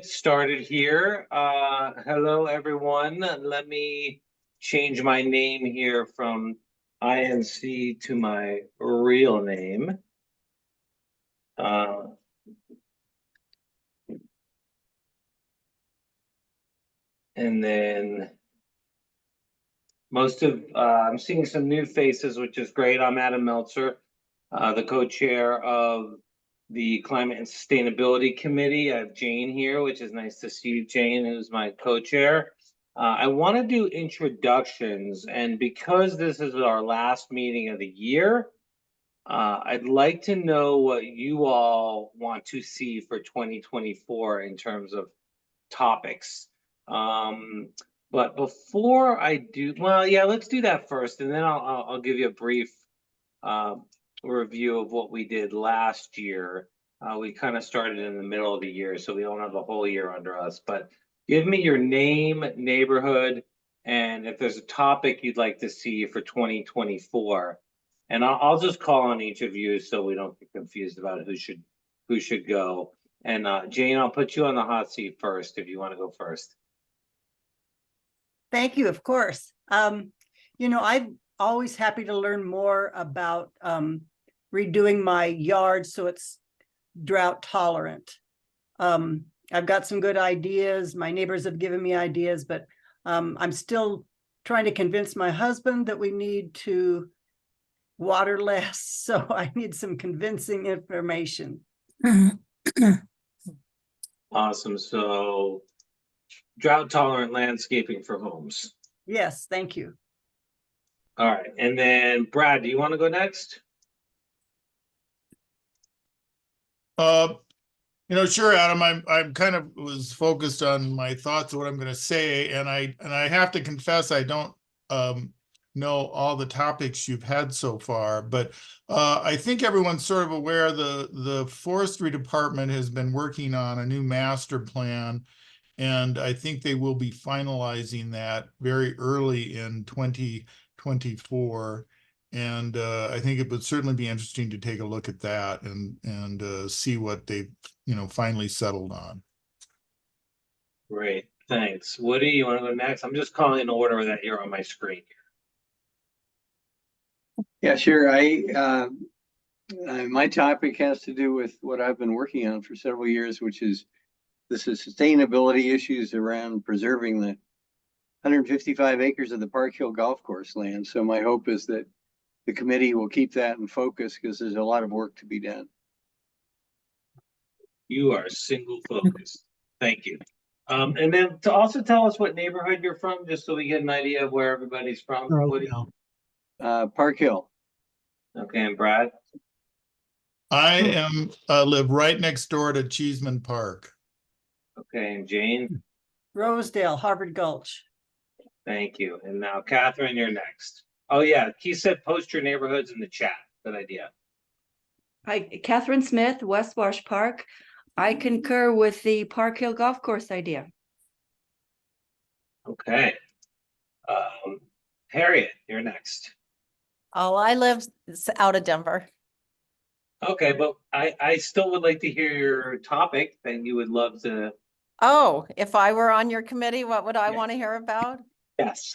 Started here. Hello, everyone. Let me change my name here from INC to my real name. And then I'm seeing some new faces, which is great. I'm Adam Meltzer, the co-chair of the Climate and Sustainability Committee. I have Jane here, which is nice to see you, Jane, who's my co-chair. I want to do introductions, and because this is our last meeting of the year, I'd like to know what you all want to see for 2024 in terms of topics. But before I do, well, yeah, let's do that first, and then I'll give you a brief review of what we did last year. We kind of started in the middle of the year, so we don't have the whole year under us. But give me your name, neighborhood, and if there's a topic you'd like to see for 2024. And I'll just call on each of you so we don't get confused about who should go. And Jane, I'll put you on the hot seat first if you want to go first. Thank you, of course. I'm always happy to learn more about redoing my yard so it's drought tolerant. I've got some good ideas. My neighbors have given me ideas, but I'm still trying to convince my husband that we need to water less. So I need some convincing information. Awesome. So drought tolerant landscaping for homes. Yes, thank you. All right. And then Brad, do you want to go next? Sure, Adam. I'm kind of was focused on my thoughts of what I'm going to say, and I have to confess I don't know all the topics you've had so far, but I think everyone's sort of aware the forestry department has been working on a new master plan, and I think they will be finalizing that very early in 2024. And I think it would certainly be interesting to take a look at that and see what they've finally settled on. Great, thanks. Woody, you want to go next? I'm just calling in order that you're on my screen. Yeah, sure. My topic has to do with what I've been working on for several years, which is the sustainability issues around preserving the 155 acres of the Park Hill Golf Course land. So my hope is that the committee will keep that in focus because there's a lot of work to be done. You are single focused. Thank you. And then to also tell us what neighborhood you're from, just so we get an idea of where everybody's from. Park Hill. Okay, and Brad? I live right next door to Cheeseman Park. Okay, and Jane? Rosedale, Harvard Gulch. Thank you. And now Catherine, you're next. Oh yeah, he said post your neighborhoods in the chat. Good idea. Hi, Catherine Smith, West Wash Park. I concur with the Park Hill Golf Course idea. Okay. Harriet, you're next. Oh, I live out of Denver. Okay, but I still would like to hear your topic that you would love to. Oh, if I were on your committee, what would I want to hear about? Yes.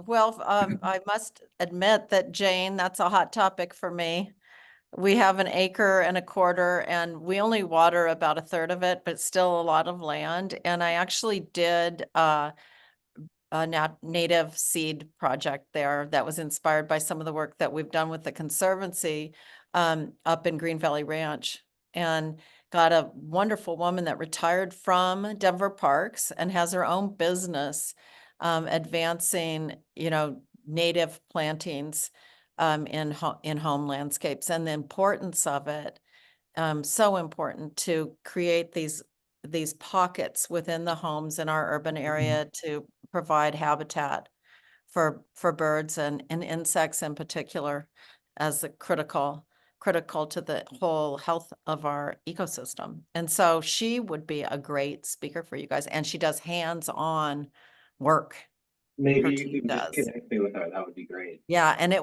Well, I must admit that, Jane, that's a hot topic for me. We have 1.25 acres and we only water about 1/3 of it, but still a lot of land. And I actually did a native seed project there that was inspired by some of the work that we've done with the Conservancy up in Green Valley Ranch, and got a wonderful woman that retired from Denver Parks and has her own business advancing, native plantings in home landscapes, and the importance of it. So important to create these pockets within the homes in our urban area to provide habitat for birds and insects in particular, as a critical to the whole health of our ecosystem. And so she would be a great speaker for you guys, and she does hands-on work. Maybe you can just connect me with her. That would be great. Yeah, and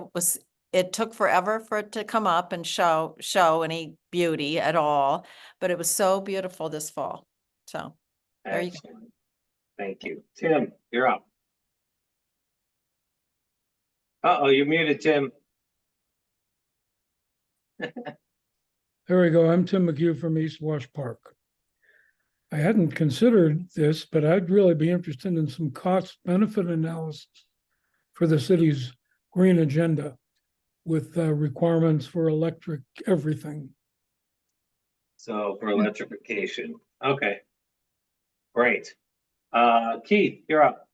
it took forever for it to come up and show any beauty at all, but it was so beautiful this fall. So There you go. Excellent. Thank you. Tim, you're up. Uh-oh, you're muted, Tim. There we go. I'm Tim McHugh from East Wash Park. I hadn't considered this, but I'd really be interested in some cost benefit analysis for the city's green agenda with requirements for electric everything. So for electrification. Okay. Great. Keith, you're up.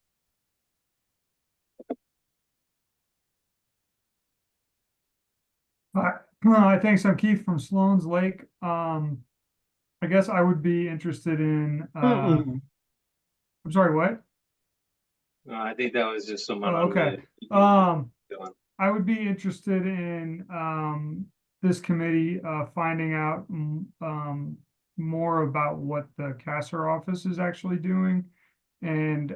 Hi, thanks. I'm Keith from Sloan's Lake. I guess I would be interested in, I'm sorry, what? No, I think that was just someone. Oh, okay. Go on. I would be interested in, this committee, finding out, more about what the CASR office is actually doing. And,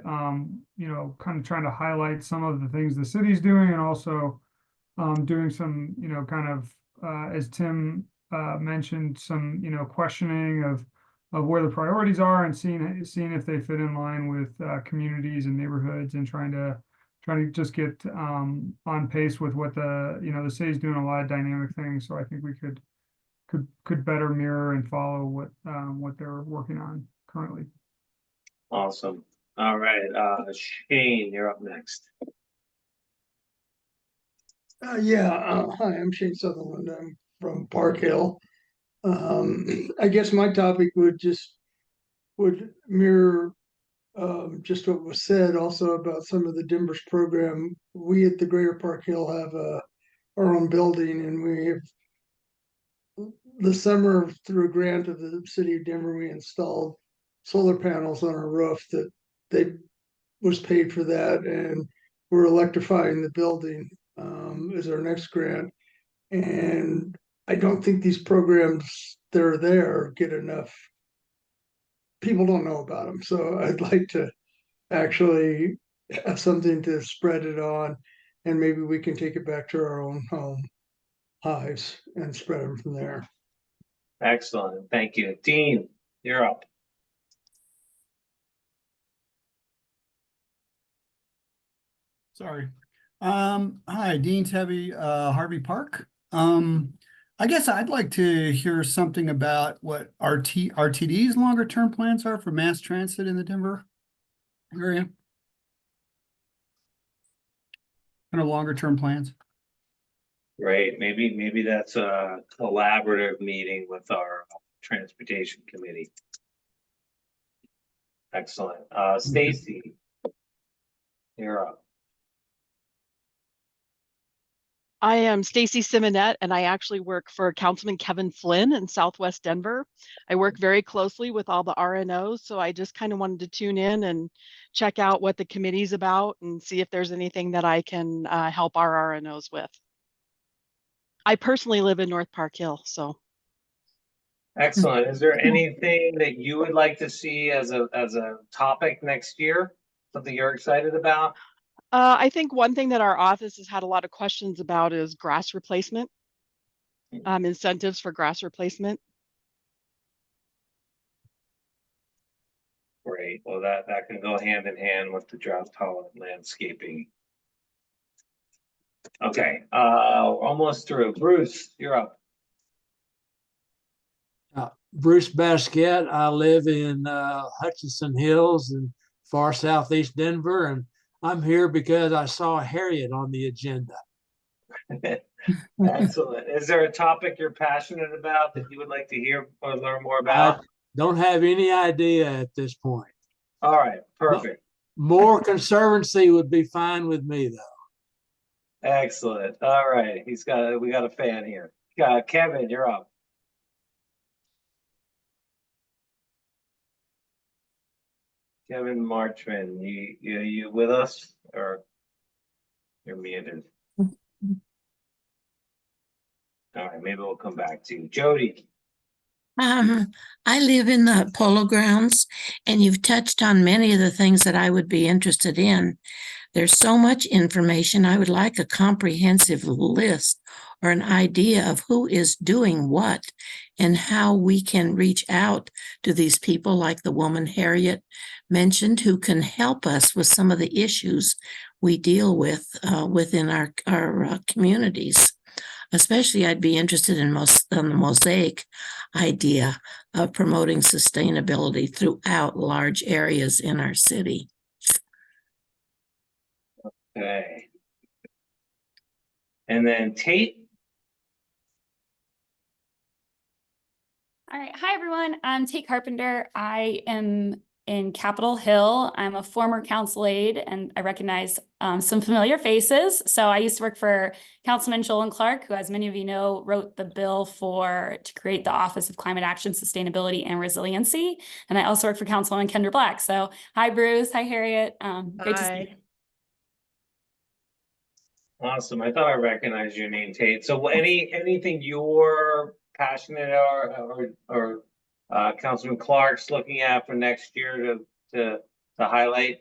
you know, kind of trying to highlight some of the things the city's doing and also, doing some, you know, kind of, as Tim mentioned, some, you know, questioning of where the priorities are and seeing if they fit in line with communities and neighborhoods, and trying to just get on pace with what the city's doing a lot of dynamic things. So I think we could better mirror and follow what they're working on currently. Awesome. All right. Shane, you're up next. Hi, I'm Shane Sutherland. I'm from Park Hill. I guess my topic would mirror just what was said also about some of the Denver's program. We at the Greater Park Hill have our own building, and we have this summer through a grant of the city of Denver, we installed solar panels on our roof that they was paid for that, and we're electrifying the building is our next grant. And I don't think these programs that are there get enough. People don't know about them, so I'd like to actually have something to spread it on, and maybe we can take it back to our own home hives and spread them from there. Excellent. Thank you. Dean, you're up. Sorry. Hi, Dean Tebby, Harvey Park. I guess I'd like to hear something about what RTD's longer term plans are for mass transit in the Denver area. Kind of longer term plans. Great. Maybe that's a collaborative meeting with our transportation committee. Excellent. Stacy, you're up. I am Stacy Simonette, and I actually work for Councilman Kevin Flynn in Southwest Denver. I work very closely with all the RNOs, so I just kind of wanted to tune in and check out what the committee's about and see if there's anything that I can help our RNOs with. I personally live in North Park Hill, so. Excellent. Is there anything that you would like to see as a topic next year? Something you're excited about? I think one thing that our office has had a lot of questions about is grass replacement, incentives for grass replacement. Great. Well, that can go hand in hand with the drought tolerant landscaping. Okay, almost through. Bruce, you're up. Bruce Basquette. I live in Hutchinson Hills in far southeast Denver, and I'm here because I saw Harriet on the agenda. Excellent. Is there a topic you're passionate about that you would like to hear or learn more about? I don't have any idea at this point. All right, perfect. More conservancy would be fine with me, though. Excellent. All right, we got a fan here. Kevin, you're up. Kevin Marchman, you with us, or you're muted? All right, maybe we'll come back to you. Jody. I live in the Polo Grounds, and you've touched on many of the things that I would be interested in. There's so much information. I would like a comprehensive list or an idea of who is doing what and how we can reach out to these people like the woman Harriet mentioned, who can help us with some of the issues we deal with within our communities. Especially, I'd be interested in the mosaic idea of promoting sustainability throughout large areas in our city. Okay. And then Tate. All right. Hi, everyone. I'm Tate Carpenter. I am in Capitol Hill. I'm a former council aide, and I recognize some familiar faces. So I used to work for Councilman Jolan Clark, who, as many of you know, wrote the bill to create the Office of Climate Action, Sustainability, and Resiliency. And I also work for Councilwoman Kendra Black. So hi, Bruce. Hi, Harriet. Great to see you. Awesome. I thought I recognized your name, Tate. So anything you're passionate or Councilman Clark's looking at for next year to highlight?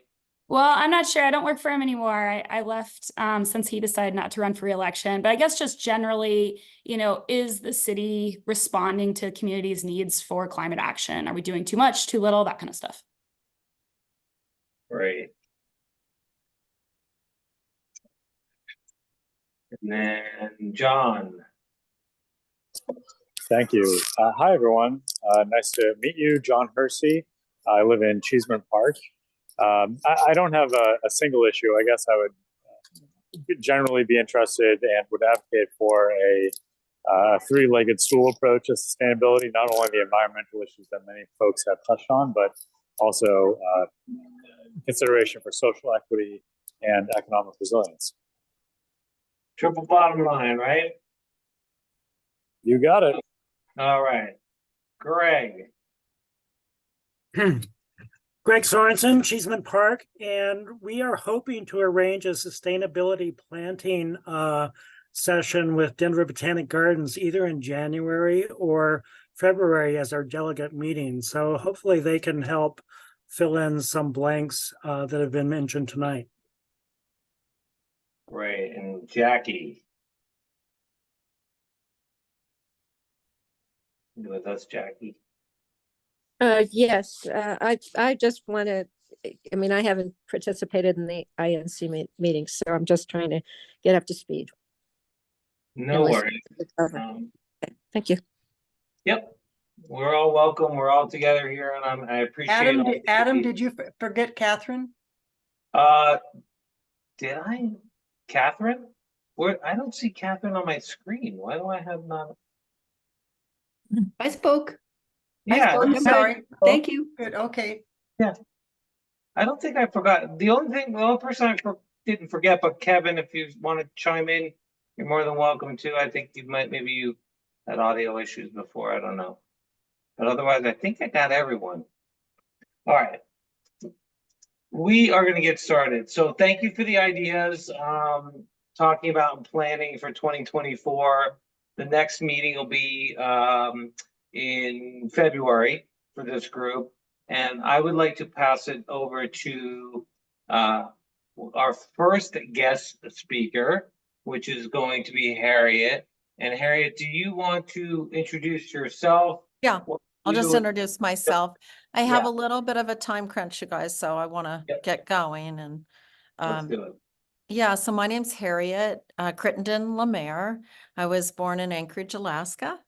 Well, I'm not sure. I don't work for him anymore. I left since he decided not to run for re-election. But I guess just generally, is the city responding to communities' needs for climate action? Are we doing too much, too little, that kind of stuff? Great. And then John. Thank you. Hi, everyone. Nice to meet you, John Hersey. I live in Cheeseman Park. I don't have a single issue. I guess I would generally be interested and would advocate for a three-legged stool approach to sustainability, not only the environmental issues that many folks have touched on, but also consideration for social equity and economic resilience. Triple bottom line, right? You got it. All right. Greg. Greg Sorensen, Cheeseman Park, and we are hoping to arrange a sustainability planting session with Denver Botanic Gardens either in January or February as our delegate meeting. So hopefully they can help fill in some blanks that have been mentioned tonight. Great. And Jackie. You with us, Jackie? Yes, I just want to, I haven't participated in the INC meetings, so I'm just trying to get up to speed. No worries. Thank you. Yep. We're all welcome. We're all together here, and I appreciate Adam, did you forget Catherine? Did I? Catherine? I don't see Catherine on my screen. Why do I have not? I spoke. Yeah, I'm sorry. Thank you. Good. Okay. Yeah. I don't think I forgot. The only person I didn't forget, but Kevin, if you want to chime in, you're more than welcome to. I think maybe you had audio issues before. I don't know. But otherwise, I think I got everyone. All right. We are going to get started. So thank you for the ideas. Talking about planning for 2024. The next meeting will be in February for this group. And I would like to pass it over to our first guest speaker, which is going to be Harriet. And Harriet, do you want to introduce yourself? Yeah, I'll just introduce myself. I have a little bit of a time crunch, you guys, so I want to get going. And let's do it. Yeah, so my name's Harriet, Crittenden, LaMair. I was born in Anchorage, Alaska,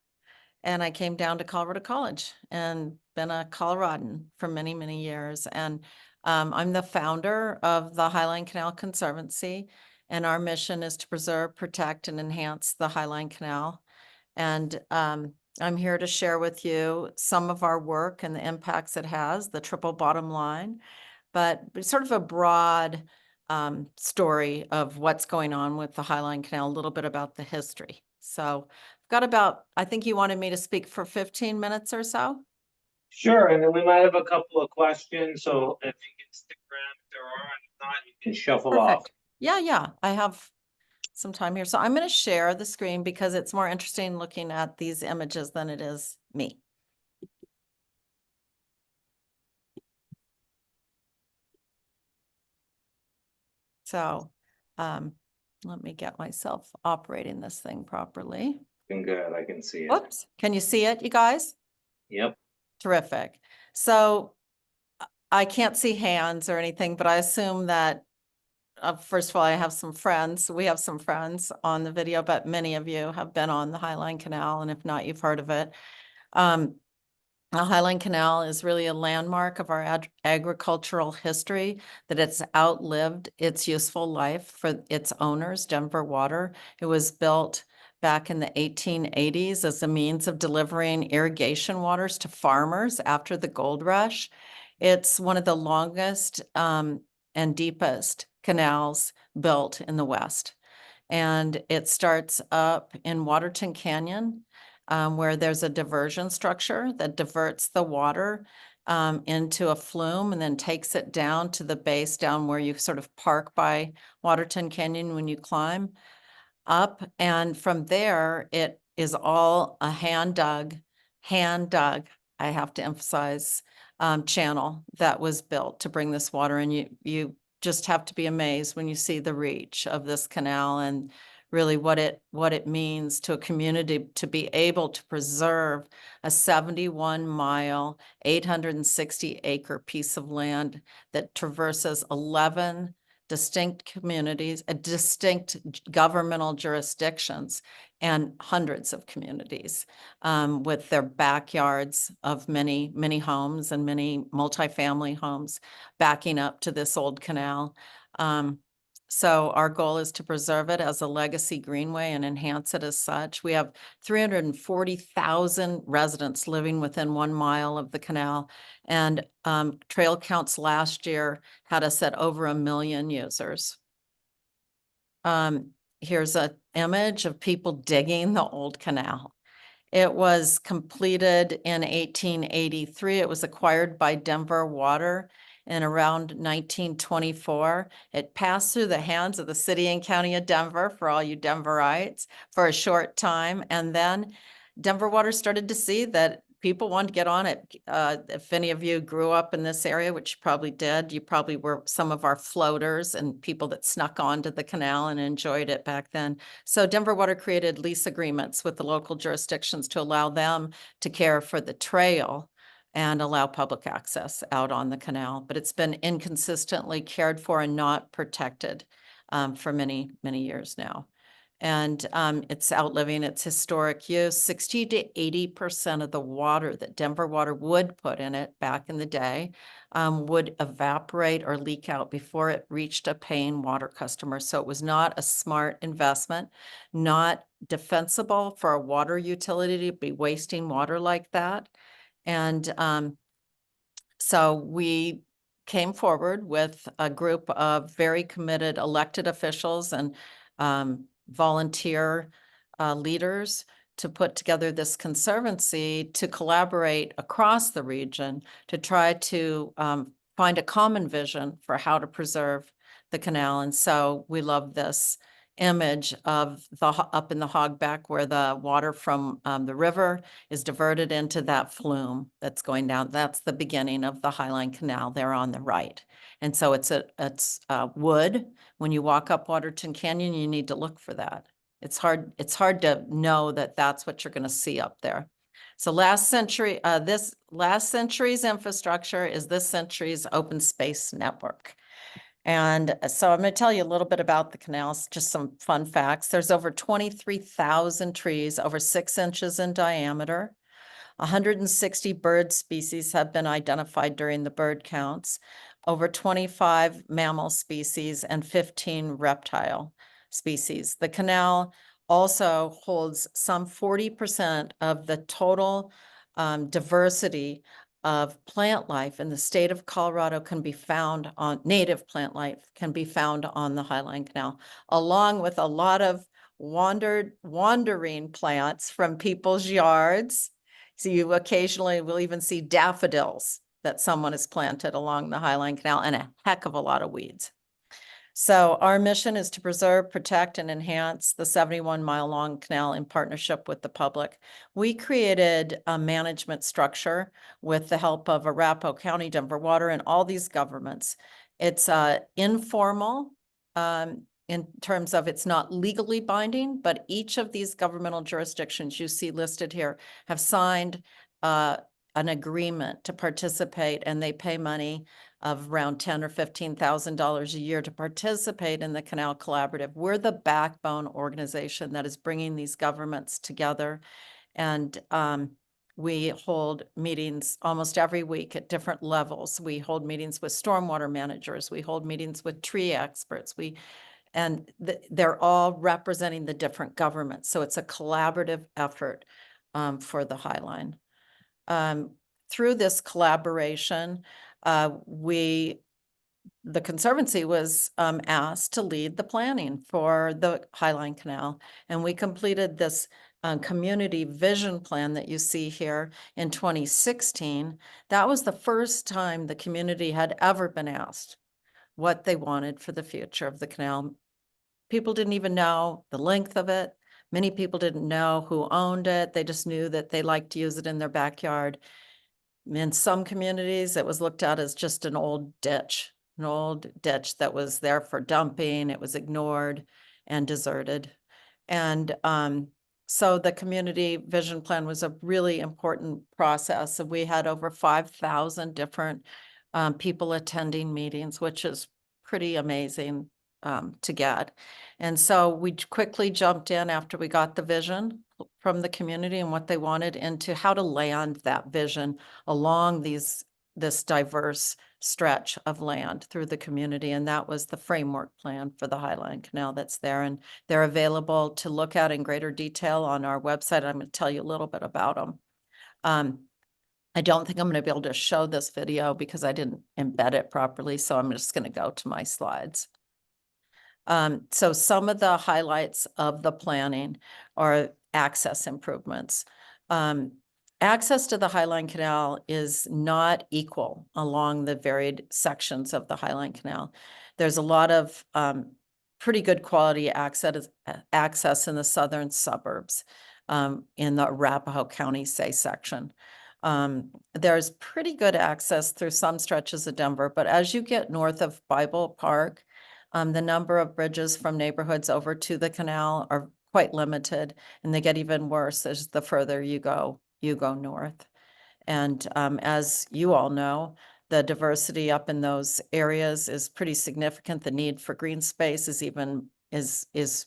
and I came down to Colorado College and been a Coloradan for many, many years. And I'm the founder of the Highline Canal Conservancy, and our mission is to preserve, protect, and enhance the Highline Canal. And I'm here to share with you some of our work and the impacts it has, the triple bottom line, but sort of a broad story of what's going on with the Highline Canal, a little bit about the history. So I've got I think you wanted me to speak for 15 minutes or so. Sure, and then we might have a couple of questions. So if you can stick around, if there are, and if not, you can shuffle off. Yeah, I have some time here. So I'm going to share the screen because it's more interesting looking at these images than it is me. So Let me get myself operating this thing properly. Been good. I can see it. Whoops. Can you see it, you guys? Yep. Terrific. So I can't see hands or anything, but I assume that first of all, I have some friends. We have some friends on the video, but many of you have been on the Highline Canal, and if not, you've heard of it. The Highline Canal is really a landmark of our agricultural history, that it's outlived its useful life for its owners, Denver Water. It was built back in the 1880s as a means of delivering irrigation waters to farmers after the gold rush. It's one of the longest and deepest canals built in the West. And it starts up in Waterton Canyon, where there's a diversion structure that diverts the water into a flume and then takes it down to the base, down where you sort of park by Waterton Canyon when you climb up. And from there, it is all a hand dug, I have to emphasize, channel that was built to bring this water. And you just have to be amazed when you see the reach of this canal and really what it means to a community to be able to preserve a 71-mile, 860-acre piece of land that traverses 11 distinct communities, distinct governmental jurisdictions, and hundreds of communities with their backyards of many, many homes and many multifamily homes backing up to this old canal. So our goal is to preserve it as a legacy greenway and enhance it as such. We have 340,000 residents living within 1 mile of the canal, and trail counts last year had us at over 1 million users. Here's an image of people digging the old canal. It was completed in 1883. It was acquired by Denver Water in around 1924. It passed through the hands of the city and county of Denver, for all you Denverites, for a short time. And then Denver Water started to see that people wanted to get on it. If any of you grew up in this area, which you probably did, you probably were some of our floaters and people that snuck onto the canal and enjoyed it back then. So Denver Water created lease agreements with the local jurisdictions to allow them to care for the trail and allow public access out on the canal. But it's been inconsistently cared for and not protected for many, many years now. And it's outliving its historic use. 60 to 80% of the water that Denver Water would put in it back in the day would evaporate or leak out before it reached a paying water customer. So it was not a smart investment, not defensible for a water utility to be wasting water like that. And so we came forward with a group of very committed elected officials and volunteer leaders to put together this conservancy to collaborate across the region to try to find a common vision for how to preserve the canal. And so we love this image of up in the hogback where the water from the river is diverted into that flume that's going down. That's the beginning of the Highline Canal there on the right. And so it's wood. When you walk up Waterton Canyon, you need to look for that. It's hard to know that that's what you're going to see up there. So last century's infrastructure is this century's open space network. And so I'm going to tell you a little bit about the canals, just some fun facts. There's over 23,000 trees, over 6 inches in diameter. 160 bird species have been identified during the bird counts, over 25 mammal species, and 15 reptile species. The canal also holds some 40% of the total diversity of plant life in the state of Colorado can be found on native plant life can be found on the Highline Canal, along with a lot of wandering plants from people's yards. So you occasionally will even see daffodils that someone has planted along the Highline Canal, and a heck of a lot of weeds. So our mission is to preserve, protect, and enhance the 71-mile-long canal in partnership with the public. We created a management structure with the help of Arapahoe County, Denver Water, and all these governments. It's informal. in terms of it's not legally binding, but each of these governmental jurisdictions you see listed here have signed an agreement to participate, and they pay money of around $10,000 or $15,000 a year to participate in the Canal Collaborative. We're the backbone organization that is bringing these governments together, and we hold meetings almost every week at different levels. We hold meetings with stormwater managers. We hold meetings with tree experts. They're all representing the different governments. So it's a collaborative effort for the Highline. Through this collaboration, the Conservancy was asked to lead the planning for the Highline Canal, and we completed this community vision plan that you see here in 2016. That was the first time the community had ever been asked what they wanted for the future of the canal. People didn't even know the length of it. Many people didn't know who owned it. They just knew that they liked to use it in their backyard. In some communities, it was looked at as just an old ditch that was there for dumping. It was ignored and deserted. And so the community vision plan was a really important process. And we had over 5,000 different people attending meetings, which is pretty amazing to get. And so we quickly jumped in after we got the vision from the community and what they wanted into how to land that vision along this diverse stretch of land through the community. And that was the framework plan for the Highline Canal that's there. And they're available to look at in greater detail on our website. I'm going to tell you a little bit about them. I don't think I'm going to be able to show this video because I didn't embed it properly. So I'm just going to go to my slides. So some of the highlights of the planning are access improvements. Access to the Highline Canal is not equal along the varied sections of the Highline Canal. There's a lot of pretty good quality access in the southern suburbs in the Arapahoe County, say, section. There's pretty good access through some stretches of Denver, but as you get north of Bible Park, the number of bridges from neighborhoods over to the canal are quite limited, and they get even worse as the further you go north. And as you all know, the diversity up in those areas is pretty significant. The need for green space is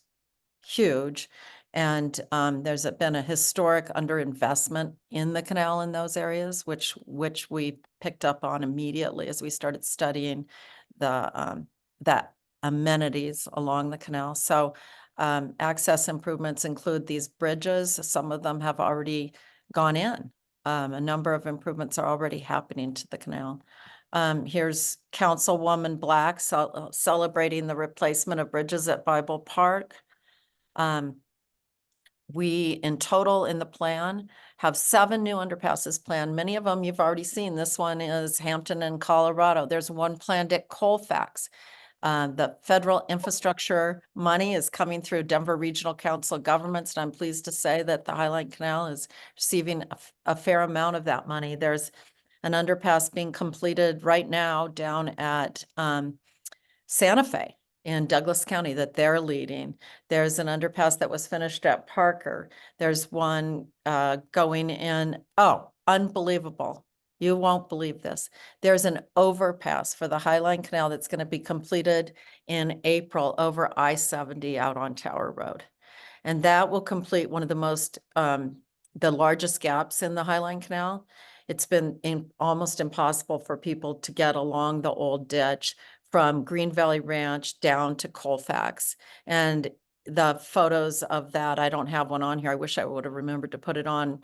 huge. And there's been a historic underinvestment in the canal in those areas, which we picked up on immediately as we started studying that amenities along the canal. So access improvements include these bridges. Some of them have already gone in. A number of improvements are already happening to the canal. Here's Councilwoman Black celebrating the replacement of bridges at Bible Park. We, in total in the plan, have 7 new underpasses planned. Many of them you've already seen. This one is Hampton in Colorado. There's one planned at Colfax. The federal infrastructure money is coming through Denver Regional Council of Governments, and I'm pleased to say that the Highline Canal is receiving a fair amount of that money. There's an underpass being completed right now down at Santa Fe in Douglas County that they're leading. There's an underpass that was finished at Parker. There's one going in, unbelievable. You won't believe this. There's an overpass for the Highline Canal that's going to be completed in April over I-70 out on Tower Road. And that will complete one of the largest gaps in the Highline Canal. It's been almost impossible for people to get along the old ditch from Green Valley Ranch down to Colfax. And the photos of that, I don't have one on here. I wish I would have remembered to put it on.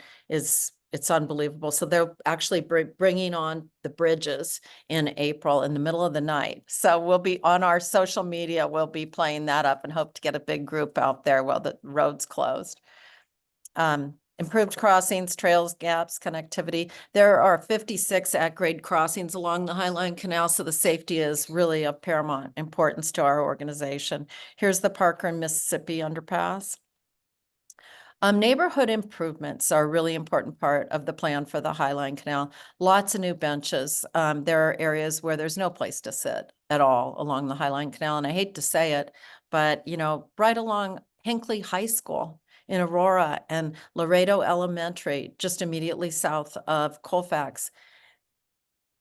It's unbelievable. So they're actually bringing on the bridges in April in the middle of the night. So we'll be on our social media. We'll be playing that up and hope to get a big group out there while the road's closed. Improved crossings, trails, gaps, connectivity. There are 56 at-grade crossings along the Highline Canal, so the safety is really of paramount importance to our organization. Here's the Parker and Mississippi underpass. Neighborhood improvements are a really important part of the plan for the Highline Canal. Lots of new benches. There are areas where there's no place to sit at all along the Highline Canal. And I hate to say it, but, you know, right along Hinckley High School in Aurora and Laredo Elementary, just immediately south of Colfax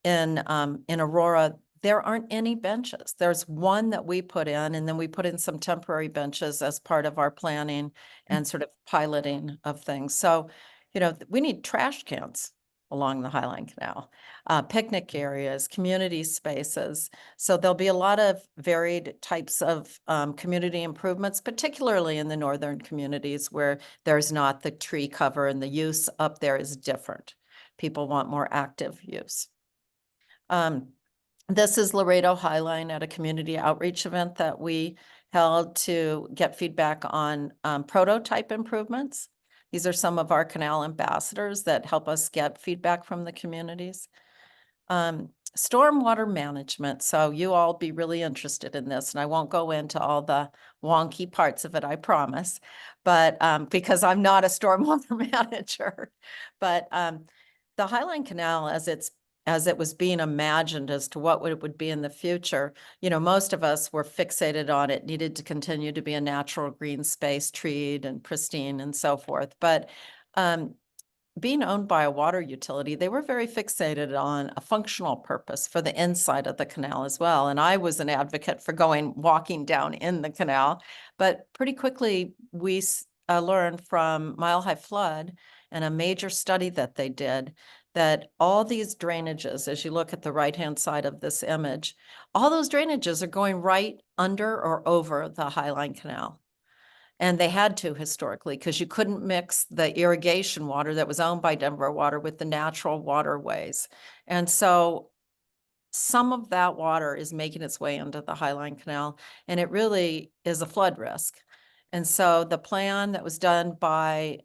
in Aurora, there aren't any benches. There's one that we put in, and then we put in some temporary benches as part of our planning and sort of piloting of things. So, you know, we need trash cans along the Highline Canal, picnic areas, community spaces. So there'll be a lot of varied types of community improvements, particularly in the northern communities where there's not the tree cover and the use up there is different. People want more active use. This is Laredo Highline at a community outreach event that we held to get feedback on prototype improvements. These are some of our canal ambassadors that help us get feedback from the communities. Stormwater management. So you all be really interested in this, and I won't go into all the wonky parts of it, I promise, but because I'm not a stormwater manager. But the Highline Canal, as it was being imagined as to what it would be in the future, you know, most of us were fixated on it needed to continue to be a natural green space, treed and pristine and so forth. But being owned by a water utility, they were very fixated on a functional purpose for the inside of the canal as well. And I was an advocate for walking down in the canal, but pretty quickly we learned from Mile High Flood and a major study that they did that all these drainages, as you look at the right-hand side of this image, all those drainages are going right under or over the Highline Canal. And they had to historically, because you couldn't mix the irrigation water that was owned by Denver Water with the natural waterways. And so some of that water is making its way into the Highline Canal, and it really is a flood risk. And so the plan that was done by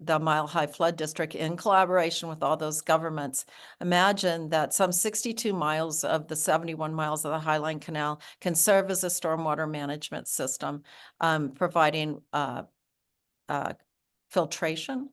the Mile High Flood District in collaboration with all those governments, imagine that some 62 miles of the 71 miles of the Highline Canal can serve as a stormwater management system, providing filtration.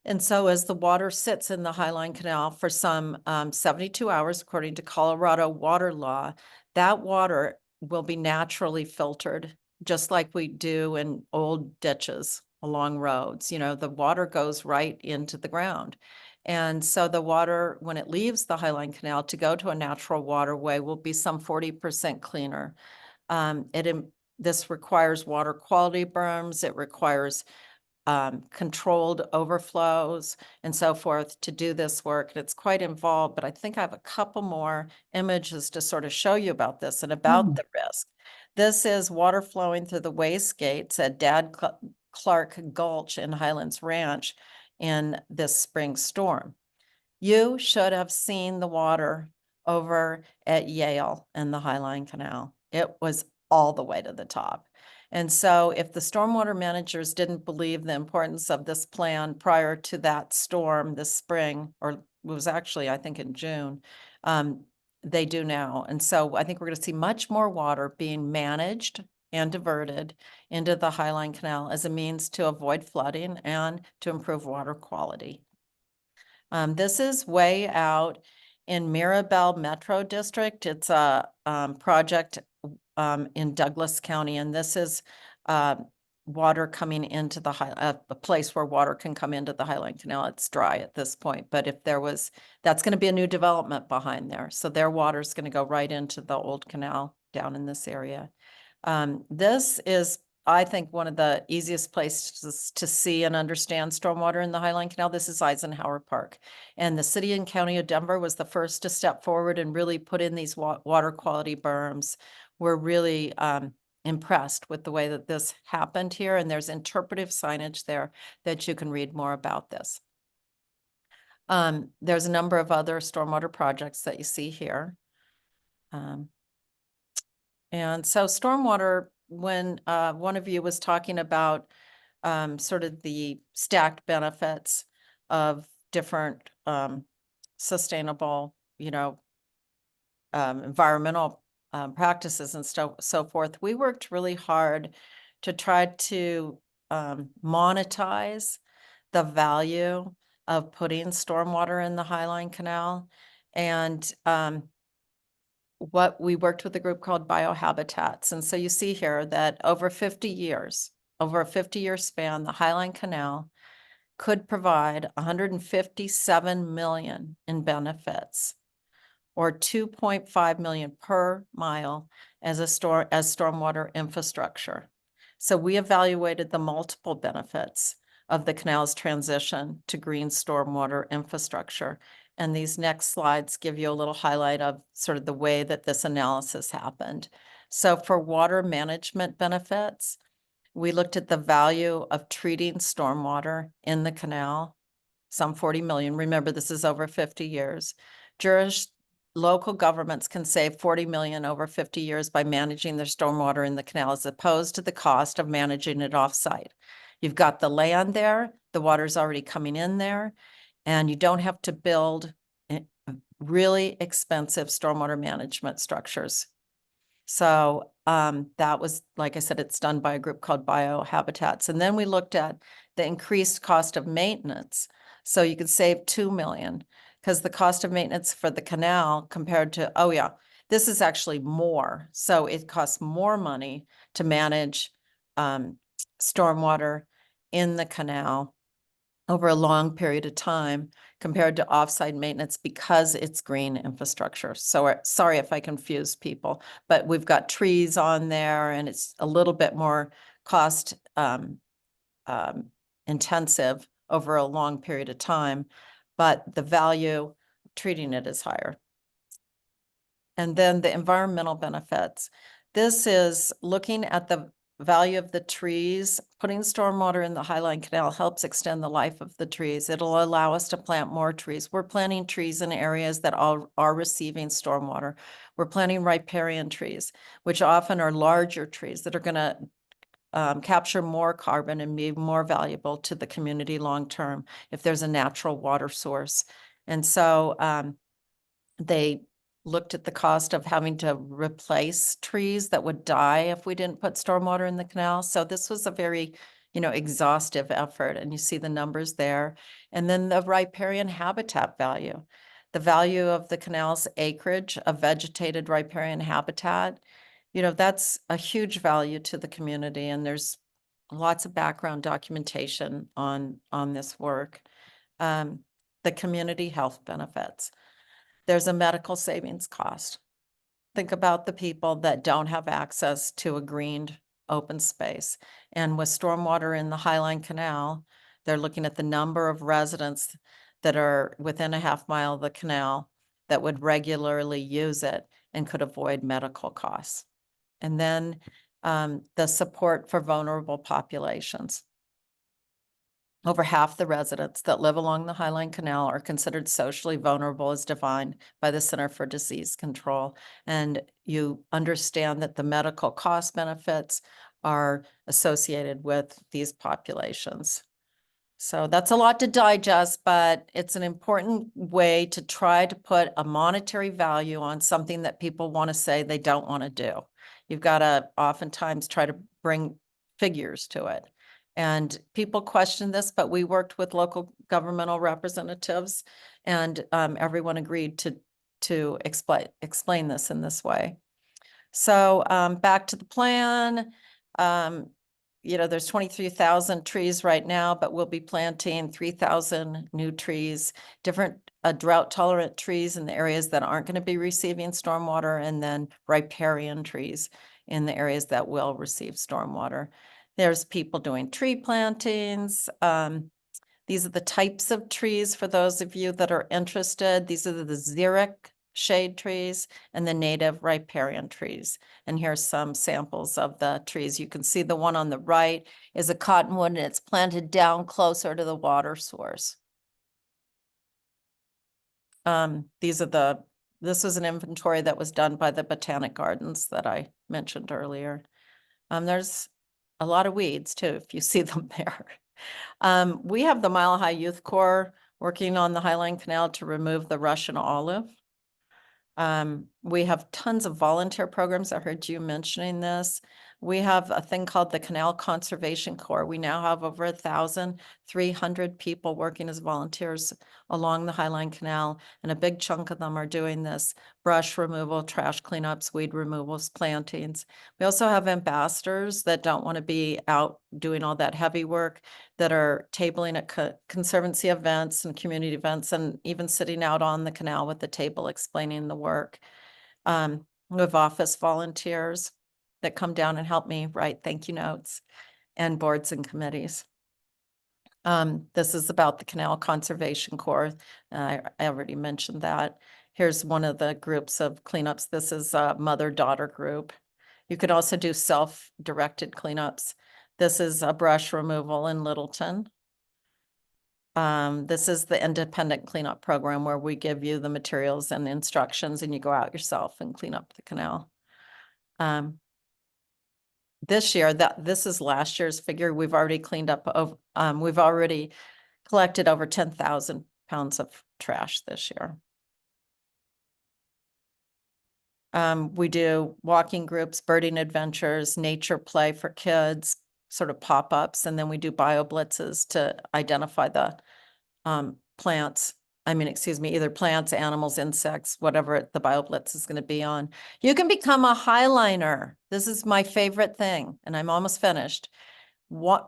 And so as the water sits in the Highline Canal for some 72 hours, according to Colorado water law, that water will be naturally filtered, just like we do in old ditches along roads. You know, the water goes right into the ground. And so the water, when it leaves the Highline Canal to go to a natural waterway, will be some 40% cleaner. This requires water quality berms. It requires controlled overflows and so forth to do this work. And it's quite involved, but I think I have a couple more images to sort of show you about this and about the risk. This is water flowing through the waste gates at Dad Clark Gulch in Highlands Ranch in this spring storm. You should have seen the water over at Yale in the Highline Canal. It was all the way to the top. And so if the stormwater managers didn't believe the importance of this plan prior to that storm this spring, or it was actually, I think in June, they do now. And so I think we're going to see much more water being managed and diverted into the Highline Canal as a means to avoid flooding and to improve water quality. This is way out in Mirabel Metro District. It's a project in Douglas County, and this is water coming into the a place where water can come into the Highline Canal. It's dry at this point, but if there was, that's going to be a new development behind there. So their water is going to go right into the old canal down in this area. This is, I think, one of the easiest places to see and understand stormwater in the Highline Canal. This is Eisenhower Park. And the city and county of Denver was the first to step forward and really put in these water quality berms. We're really impressed with the way that this happened here. And there's interpretive signage there that you can read more about this. There's a number of other stormwater projects that you see here. And so stormwater, when one of you was talking about sort of the stacked benefits of different sustainable, you know, environmental practices and so forth, we worked really hard to try to monetize the value of putting stormwater in the Highline Canal. And what we worked with a group called Biohabitats. And so you see here that over 50 years, over a 50-year span, the Highline Canal could provide 157 million in benefits, or 2.5 million per mile as stormwater infrastructure. So we evaluated the multiple benefits of the canal's transition to green stormwater infrastructure. And these next slides give you a little highlight of sort of the way that this analysis happened. So for water management benefits, we looked at the value of treating stormwater in the canal, some 40 million. Remember, this is over 50 years. Local governments can save 40 million over 50 years by managing their stormwater in the canal, as opposed to the cost of managing it offsite. You've got the land there, the water's already coming in there, and you don't have to build really expensive stormwater management structures. So that was, like I said, it's done by a group called Biohabitats. And then we looked at the increased cost of maintenance. So you could save 2 million, because the cost of maintenance for the canal compared to, oh yeah, this is actually more. So it costs more money to manage stormwater in the canal over a long period of time compared to offsite maintenance, because it's green infrastructure. So sorry if I confuse people, but we've got trees on there and it's a little bit more cost intensive over a long period of time, but the value of treating it is higher. And then the environmental benefits. This is looking at the value of the trees. Putting stormwater in the Highline Canal helps extend the life of the trees. It'll allow us to plant more trees. We're planting trees in areas that are receiving stormwater. We're planting riparian trees, which often are larger trees that are going to capture more carbon and be more valuable to the community long term if there's a natural water source. And so they looked at the cost of having to replace trees that would die if we didn't put stormwater in the canal. So this was a very, exhaustive effort, and you see the numbers there. And then the riparian habitat value, the value of the canal's acreage of vegetated riparian habitat, that's a huge value to the community. And there's lots of background documentation on this work. The community health benefits. There's a medical savings cost. Think about the people that don't have access to a greened open space. And with stormwater in the Highline Canal, they're looking at the number of residents that are within a half mile of the canal that would regularly use it and could avoid medical costs. And then the support for vulnerable populations. Over half the residents that live along the Highline Canal are considered socially vulnerable as defined by the Center for Disease Control. And you understand that the medical cost benefits are associated with these populations. So that's a lot to digest, but it's an important way to try to put a monetary value on something that people want to say they don't want to do. You've got to oftentimes try to bring figures to it. And people question this, but we worked with local governmental representatives, and everyone agreed to explain this in this way. So back to the plan. There's 23,000 trees right now, but we'll be planting 3,000 new trees, different drought tolerant trees in the areas that aren't going to be receiving stormwater, and then riparian trees in the areas that will receive stormwater. There's people doing tree plantings. These are the types of trees for those of you that are interested. These are the xeric shade trees and the native riparian trees. And here's some samples of the trees. You can see the one on the right is a cottonwood, and it's planted down closer to the water source. This was an inventory that was done by the Botanic Gardens that I mentioned earlier. There's a lot of weeds too, if you see them there. We have the Mile High Youth Corps working on the Highline Canal to remove the Russian olive. We have tons of volunteer programs. I heard you mentioning this. We have a thing called the Canal Conservation Corps. We now have over 1,300 people working as volunteers along the Highline Canal, and a big chunk of them are doing this brush removal, trash cleanups, weed removals, plantings. We also have ambassadors that don't want to be out doing all that heavy work, that are tabling at conservancy events and community events, and even sitting out on the canal with the table explaining the work. We have office volunteers that come down and help me write thank you notes, and boards and committees. This is about the Canal Conservation Corps. I already mentioned that. Here's one of the groups of cleanups. This is a mother-daughter group. You could also do self-directed cleanups. This is a brush removal in Littleton. This is the independent cleanup program where we give you the materials and instructions and you go out yourself and clean up the canal. This year, this is last year's figure, we've already cleaned up, we've already collected over 10,000 pounds of trash this year. We do walking groups, birding adventures, nature play for kids, sort of pop-ups, and then we do bio blitzes to identify the plants. Either plants, animals, insects, whatever the bio blitz is going to be on. You can become a highliner. This is my favorite thing, and I'm almost finished.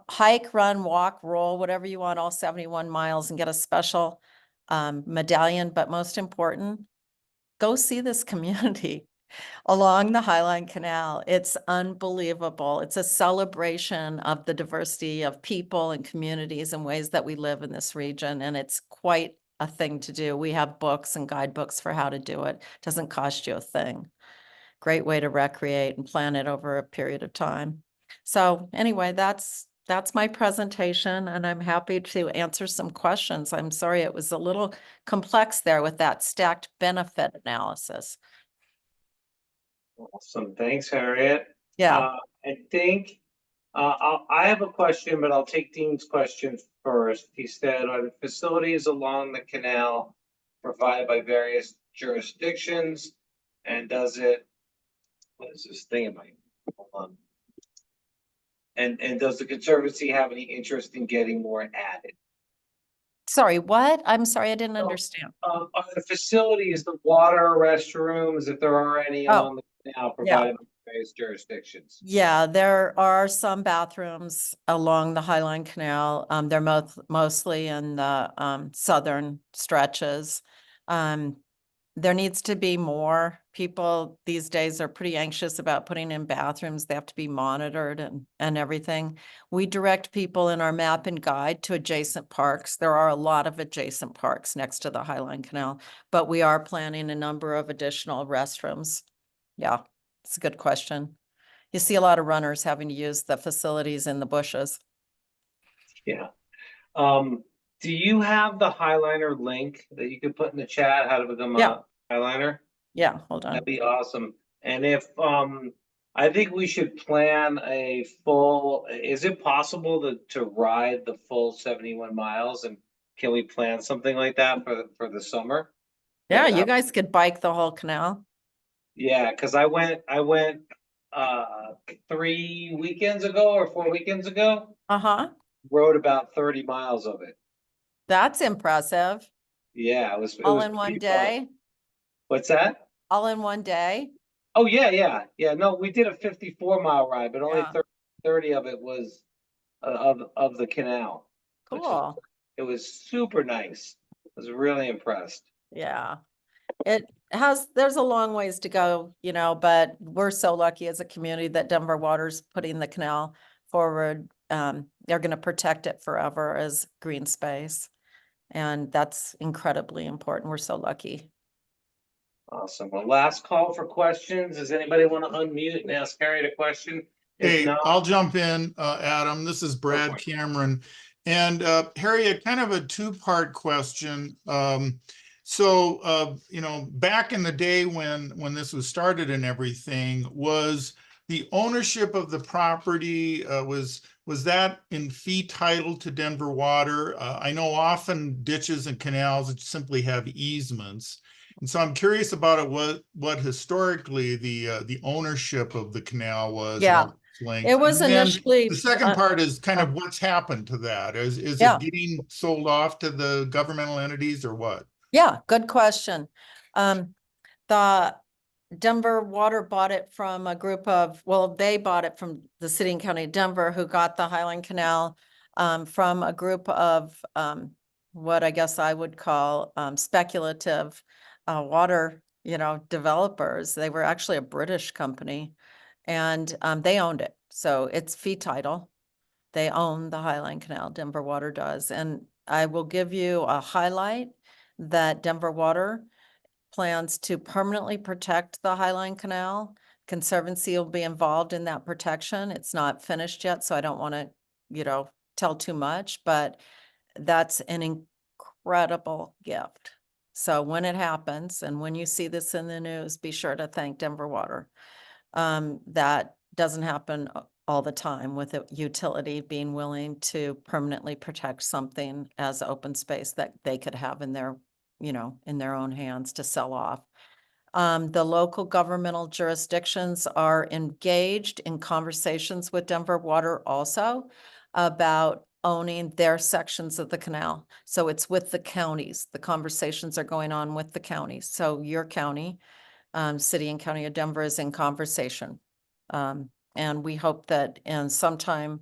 Hike, run, walk, roll, whatever you want, all 71 miles, and get a special medallion. But most important, go see this community along the Highline Canal. It's unbelievable. It's a celebration of the diversity of people and communities and ways that we live in this region. And it's quite a thing to do. We have books and guidebooks for how to do it. It doesn't cost you a thing. Great way to recreate and plan it over a period of time. So anyway, that's my presentation, and I'm happy to answer some questions. I'm sorry it was a little complex there with that stacked benefit analysis. Awesome. Thanks, Harriet. Yeah. I think I have a question, but I'll take Dean's question first. He said, are the facilities along the canal provided by various jurisdictions? And does it, what is this thing about? Hold on. And does the Conservancy have any interest in getting more added? Sorry, what? I'm sorry, I didn't understand. Are the facilities, the water, restrooms, if there are any along the canal, provided by various jurisdictions? Yeah, there are some bathrooms along the Highline Canal. They're mostly in the southern stretches. There needs to be more. People these days are pretty anxious about putting in bathrooms. They have to be monitored and everything. We direct people in our map and guide to adjacent parks. There are a lot of adjacent parks next to the Highline Canal, but we are planning a number of additional restrooms. Yeah, it's a good question. You see a lot of runners having to use the facilities in the bushes. Yeah. Do you have the Highliner link that you could put in the chat, how to become a Highliner? Yeah, hold on. That'd be awesome. And if I think we should plan a full, is it possible to ride the full 71 miles? And can we plan something like that for the summer? Yeah, you guys could bike the whole canal. Yeah, because I went 3 weekends ago or 4 weekends ago. Rode about 30 miles of it. That's impressive. Yeah, it was all in one day. What's that? All in one day. Oh yeah. No, we did a 54-mile ride, but only 30 of it was of the canal. Cool. It was super nice. I was really impressed. Yeah. There's a long ways to go, but we're so lucky as a community that Denver Water's putting the canal forward. They're going to protect it forever as green space. And that's incredibly important. We're so lucky. Awesome. Well, last call for questions. Does anybody want to unmute and ask Harriet a question? Hey, I'll jump in, Adam. This is Brad Cameron. And Harriet, kind of a two-part question. Back in the day when this was started and everything, was the ownership of the property, was that in fee title to Denver Water? I know often ditches and canals simply have easements. And so I'm curious about it, what historically the ownership of the canal was. Yeah. and its length. It was And then initially, the second part is kind of oh. what's happened to that. Is Yeah. it getting sold off to the governmental entities or what? Yeah, good question. The Denver Water bought it from a group of, well, they bought it from the city and county of Denver, who got the Highline Canal from a group of what I guess I would call speculative water, developers. They were actually a British company, and they owned it. So it's fee title. They own the Highline Canal, Denver Water does. And I will give you a highlight that Denver Water plans to permanently protect the Highline Canal. Conservancy will be involved in that protection. It's not finished yet, so I don't want to, tell too much, but that's an incredible gift. So when it happens, and when you see this in the news, be sure to thank Denver Water. That doesn't happen all the time with a utility being willing to permanently protect something as open space that they could have in their in their own hands to sell off. The local governmental jurisdictions are engaged in conversations with Denver Water also about owning their sections of the canal. So it's with the counties. The conversations are going on with the counties. So your county, city and county of Denver is in conversation. And we hope that in sometime,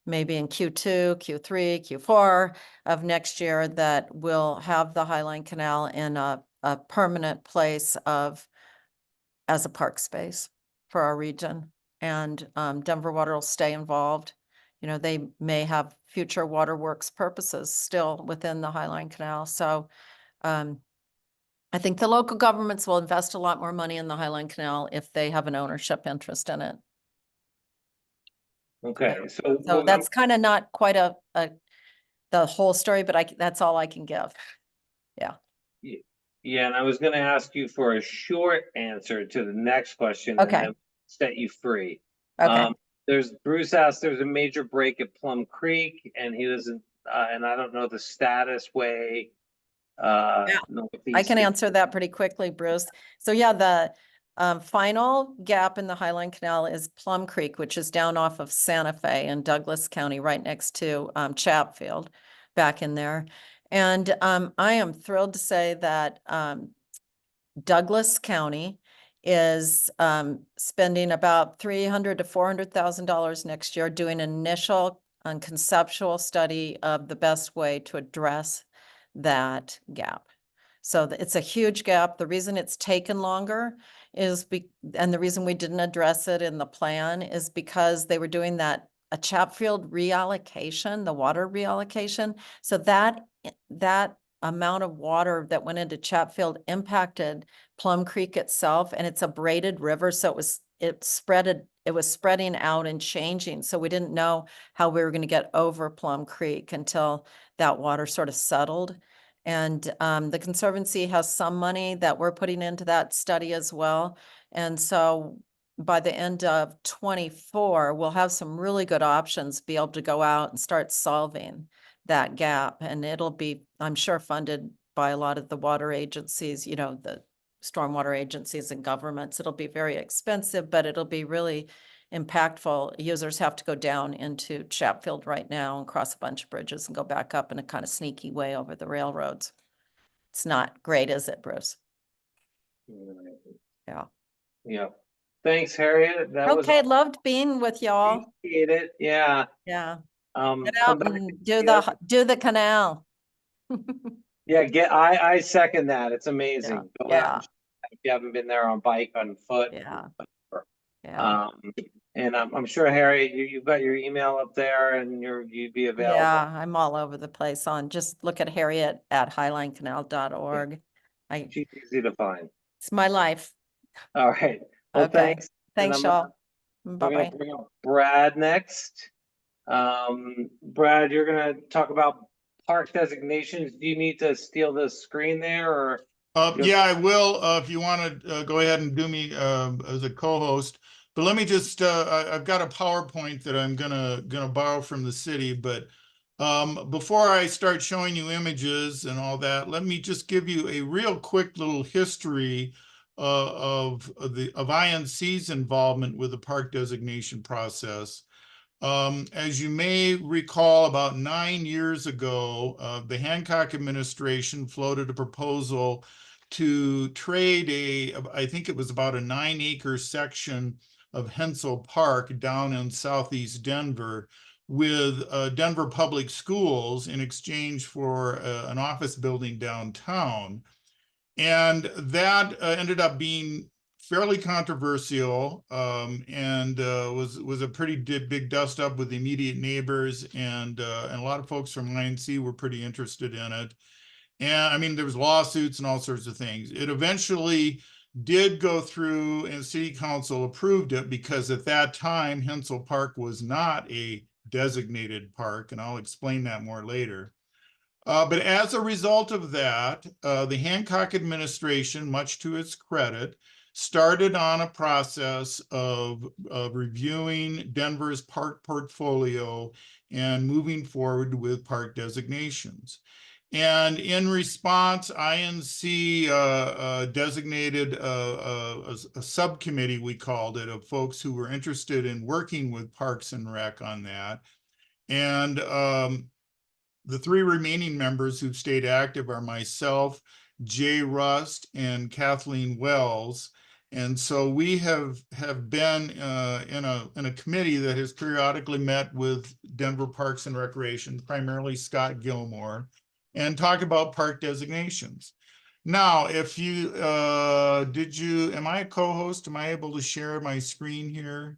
maybe in Q2, Q3, Q4 of next year, that we'll have the Highline Canal in a permanent place as a park space for our region. And Denver Water will stay involved. They may have future waterworks purposes still within the Highline Canal. So I think the local governments will invest a lot more money in the Highline Canal if they have an ownership interest in it. Okay, So that's kind of not quite the whole story, but that's all I can give. Yeah. Yeah, and I was gonna ask you for a short answer to the next question. Okay. And then set you free. Okay. Bruce asked, there's a major break at Plum Creek, and he doesn't, and I don't know the status way. I can answer that pretty quickly, Bruce. So yeah, the final gap in the Highline Canal is Plum Creek, which is down off of Santa Fe in Douglas County, right next to Chatfield, back in there. And I am thrilled to say that Douglas County is spending about $300,000 to $400,000 next year doing an initial conceptual study of the best way to address that gap. So it's a huge gap. The reason it's taken longer is and the reason we didn't address it in the plan is because they were doing a Chatfield reallocation, the water reallocation. So that amount of water that went into Chatfield impacted Plum Creek itself, and it's a braided river. So it was spreading out and changing. So we didn't know how we were going to get over Plum Creek until that water sort of settled. And the Conservancy has some money that we're putting into that study as well. And so by the end of 24, we'll have some really good options, be able to go out and start solving that gap. And it'll be, I'm sure, funded by a lot of the water agencies, the stormwater agencies and governments. It'll be very expensive, but it'll be really impactful. Users have to go down into Chatfield right now and cross a bunch of bridges and go back up in a kind of sneaky way over the railroads. It's not great, is it, Bruce? Yeah. Yeah. Thanks, Harriet. That was okay. Loved being with y'all. Appreciate it. Yeah. Yeah. Get out and do the canal. Yeah, I second that. It's amazing. Yeah. If you haven't been there on bike, on foot. Yeah. And I'm sure, Harriet, you've got your email up there and you'd be available. Yeah, I'm all over the place just look at Harriet at highlinecanal.org. She's easy to find. It's my life. All right. Well, okay. Thanks, y'all. Bye-bye. We're going to bring up Brad next. Brad, you're going to talk about park designations. Do you need to steal the screen there or? Yeah, I will, if you want to go ahead and do me as a co-host. But let me just, I've got a PowerPoint that I'm gonna borrow from the city, but Before I start showing you images and all that, let me just give you a real quick little history of INC's involvement with the park designation process. As you may recall, about 9 years ago, the Hancock administration floated a proposal to trade I think it was about a 9-acre section of Hensel Park down in southeast Denver with Denver Public Schools in exchange for an office building downtown. And that ended up being fairly controversial, and was a pretty big dust up with the immediate neighbors, and a lot of folks from INC were pretty interested in it. And I mean, there was lawsuits and all sorts of things. It eventually did go through, and City Council approved it because at that time Hensel Park was not a designated park, and I'll explain that more later. But as a result of that, the Hancock administration, much to its credit, started on a process of reviewing Denver's park portfolio and moving forward with park designations. And in response, INC designated a subcommittee, we called it, of folks who were interested in working with Parks and Rec on that. And the 3 remaining members who've stayed active are myself, Jay Rust, and Kathleen Wells. And so we have been in a committee that has periodically met with Denver Parks and Recreation, primarily Scott Gilmore, and talk about park designations. Now, if you, am I a co-host? Am I able to share my screen here?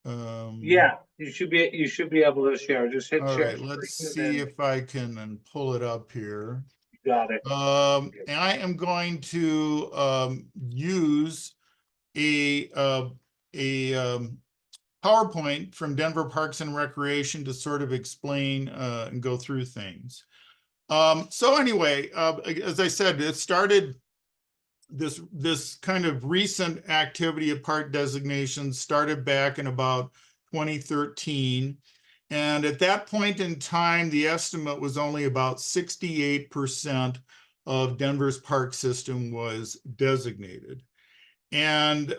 Yeah, you should be able to share. Just hit all share. right, let's see if I can pull it up here. Got it. And I am going to use a PowerPoint from Denver Parks and Recreation to sort of explain and go through things. So anyway, as I said, it started this kind of recent activity of park designations started back in about 2013. And at that point in time, the estimate was only about 68% of Denver's park system was designated. And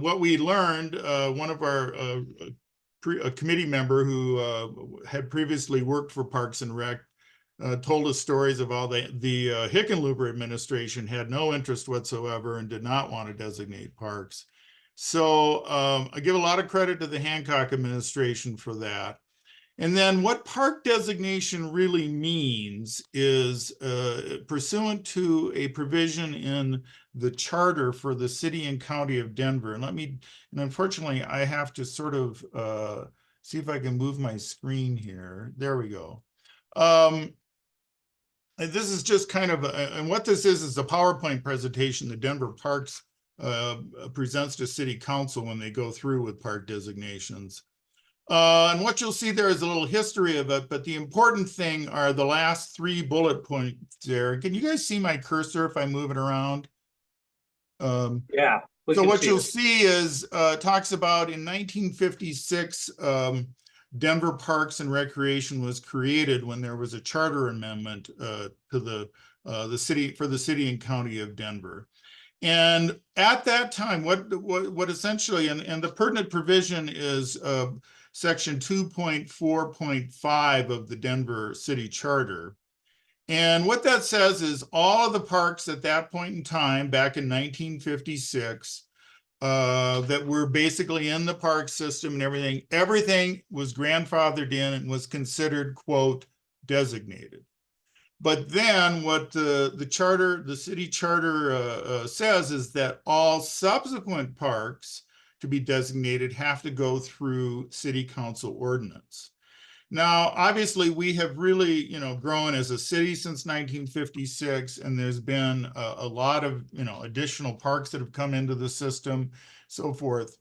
what we learned, one of our a committee member who had previously worked for Parks and Rec told us stories of how the Hickenlooper administration had no interest whatsoever and did not want to designate parks. So I give a lot of credit to the Hancock administration for that. And then what park designation really means is pursuant to a provision in the charter for the city and county of Denver. And unfortunately, I have to sort of see if I can move my screen here. There we go. And this is just kind of, and what this is a PowerPoint presentation that Denver Parks presents to City Council when they go through with park designations. And what you'll see there is a little history of it, but the important thing are the last 3 bullet points there. Can you guys see my cursor if I move it around? Yeah. So what you'll see is talks about in 1956, Denver Parks and Recreation was created when there was a charter amendment to the city and county of Denver. And at that time, what essentially, and the pertinent provision is section 2.4.5 of the Denver City Charter. And what that says is all of the parks at that point in time, back in 1956, that were basically in the park system and everything was grandfathered in and was considered, quote, designated. But then what the city charter says is that all subsequent parks to be designated have to go through city council ordinance. Now, obviously, we have really, grown as a city since 1956, and there's been a lot of, additional parks that have come into the system, so forth.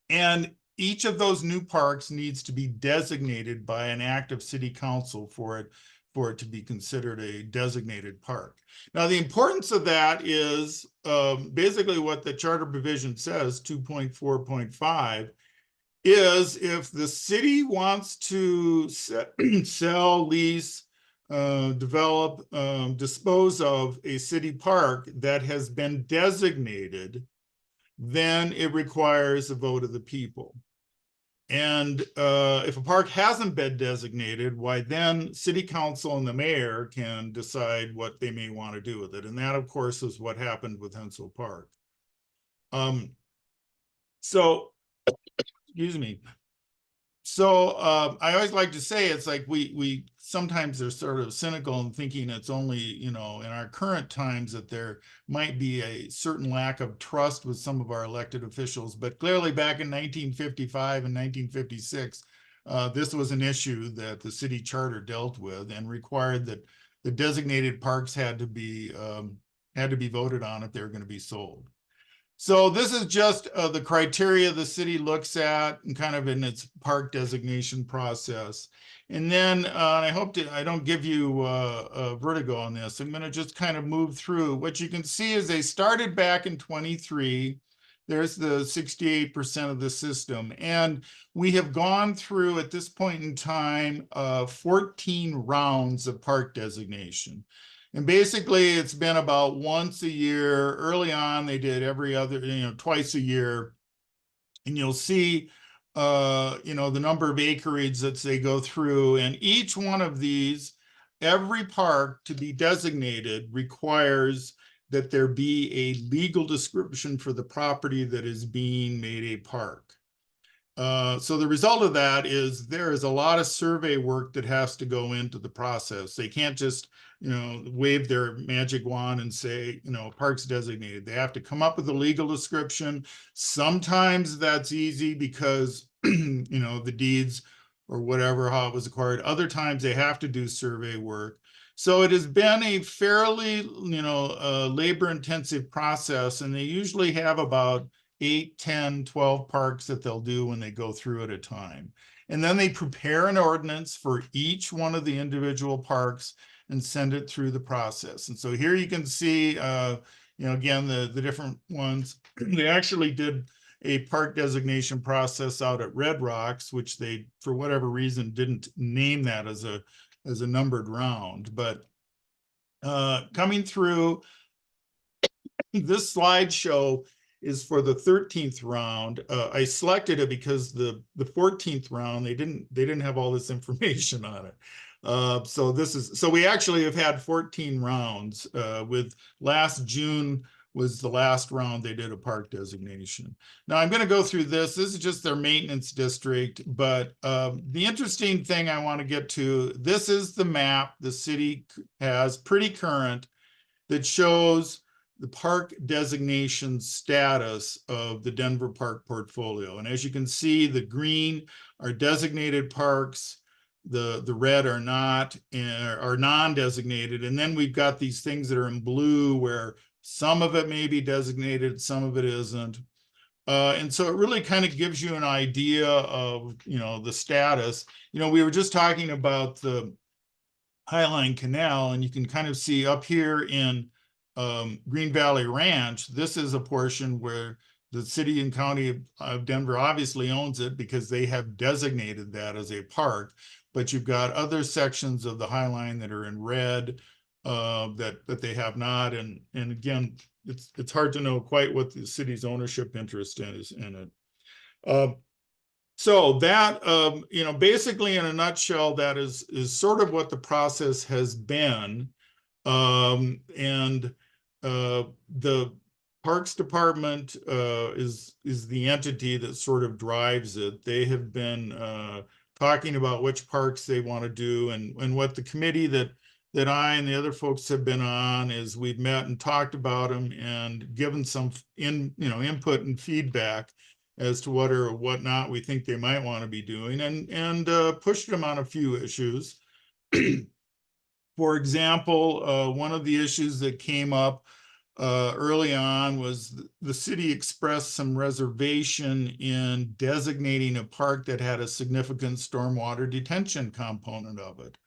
And each of those new parks needs to be designated by an act of city council for it to be considered a designated park. Now, the importance of that is basically what the charter provision says, 2.4.5, is if the city wants to sell, lease, develop, dispose of a city park that has been designated, then it requires a vote of the people. And if a park hasn't been designated, why then city council and the mayor can decide what they may want to do with it. And that, of course, is what happened with Hensel Park. So, excuse me. So I always like to say it's like we sometimes are sort of cynical in thinking it's only, you know, in our current times that there might be a certain lack of trust with some of our elected officials. But clearly back in 1955 and 1956, this was an issue that the city charter dealt with and required that the designated parks had to be voted on if they were going to be sold. So this is just the criteria the city looks at and kind of in its park designation process. And then I hope I don't give you a vertigo on this. I'm going to just kind of move through. What you can see is they started back in 23. There's the 68% of the system. And we have gone through at this point in time 14 rounds of park designation. And basically, it's been about once a year. Early on, they did every other, you know, twice a year. And you'll see, you know, the number of acreage that they go through. And each one of these, every park to be designated requires that there be a legal description for the property that is being made a park. So the result of that is there is a lot of survey work that has to go into the process. They can't just, you know, wave their magic wand and say, you know, park's designated. They have to come up with a legal description. Sometimes that's easy because, you know, the deeds or whatever, how it was acquired. Other times they have to do survey work. So it has been a fairly, you know, labor-intensive process, and they usually have about 8, 10, 12 parks that they'll do when they go through at a time. And then they prepare an ordinance for each one of the individual parks and send it through the process. And so here you can see, you know, again, the different ones. They actually did a park designation process out at Red Rocks, which they, for whatever reason, didn't name that as a numbered round. But coming through, this slideshow is for the 13th round. I selected it because the 14th round, they didn't have all this information on it. So we actually have had 14 rounds, with last June was the last round they did a park designation. Now I'm going to go through this. This is just their maintenance district, but the interesting thing I want to get to, this is the map the city has, pretty current, that shows the park designation status of the Denver park portfolio. And as you can see, the green are designated parks, the red are not, are non-designated. And then we've got these things that are in blue where some of it may be designated, some of it isn't. And so it really kind of gives you an idea of, you know, the status. You know, we were just talking about the Highline Canal, and you can kind of see up here in Green Valley Ranch, this is a portion where the city and county of Denver obviously owns it because they have designated that as a park. But you've got other sections of the Highline that are in red that they have not. And again, it's hard to know quite what the city's ownership interest is in it. So that, you know, basically in a nutshell, that is sort of what the process has been. And the Parks Department is the entity that sort of drives it. They have been talking about which parks they want to do, and what the committee that I and the other folks have been on is we've met and talked about them and given some input and feedback as to what or what not we think they might want to be doing, and pushed them on a few issues. For example, one of the issues that came up early on was the city expressed some reservation in designating a park that had a significant stormwater detention component of it.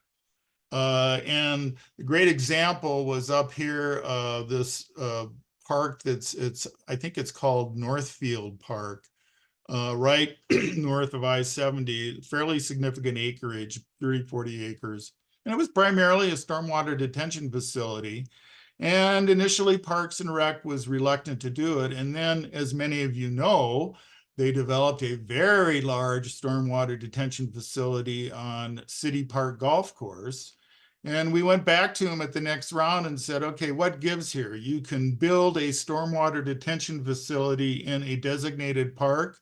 And the great example was up here, this park I think it's called Northfield Park. right north of I-70, fairly significant acreage, 30, 40 acres. And it was primarily a stormwater detention facility. And initially Parks and Rec was reluctant to do it. And then, as many of you know, they developed a very large stormwater detention facility on City Park Golf Course. And we went back to them at the next round and said, okay, what gives here? You can build a stormwater detention facility in a designated park,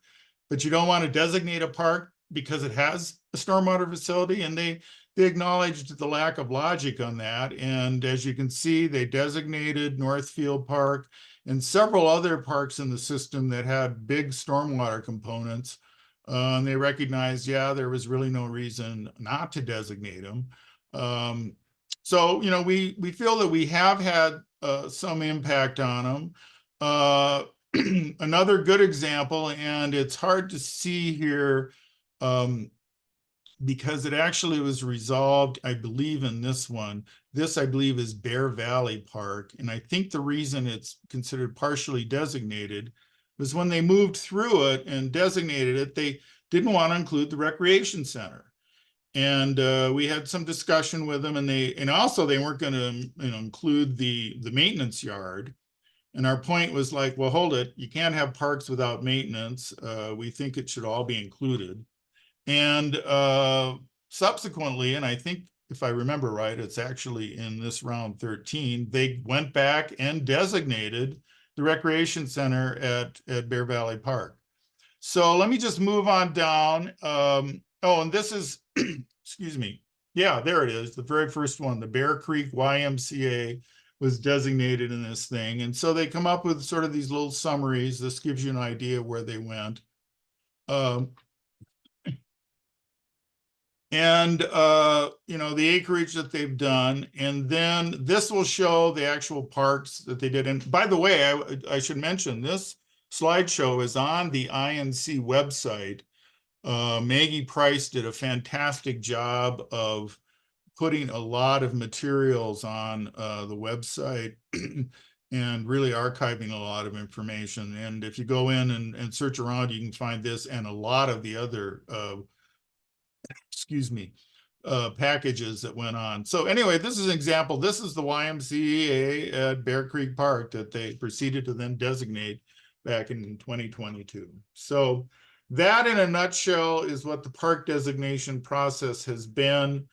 but you don't want to designate a park because it has a stormwater facility. And they acknowledged the lack of logic on that. And as you can see, they designated Northfield Park and several other parks in the system that had big stormwater components. And they recognized, yeah, there was really no reason not to designate them. So, you know, we feel that we have had some impact on them. Another good example, and it's hard to see here because it actually was resolved, I believe, in this one. This, I believe, is Bear Valley Park. And I think the reason it's considered partially designated was when they moved through it and designated it, they didn't want to include the recreation center. And we had some discussion with them, and also they weren't going to, include the maintenance yard. And our point was like, well, hold it, you can't have parks without maintenance. We think it should all be included. And subsequently, and I think if I remember right, it's actually in this round 13, they went back and designated the recreation center at Bear Valley Park. So let me just move on down. Oh, and this is, excuse me. Yeah, there it is. The very first one, the Bear Creek YMCA was designated in this thing. And so they come up with sort of these little summaries. This gives you an idea of where they went. And, the acreage that they've done. And then this will show the actual parks that they did. And by the way, I should mention this slideshow is on the INC website. Maggie Price did a fantastic job of putting a lot of materials on the website and really archiving a lot of information. And if you go in and search around, you can find this and a lot of the other packages that went on. So anyway, this is an example. This is the YMCA at Bear Creek Park that they proceeded to then designate back in 2022. So that in a nutshell is what the park designation process has been.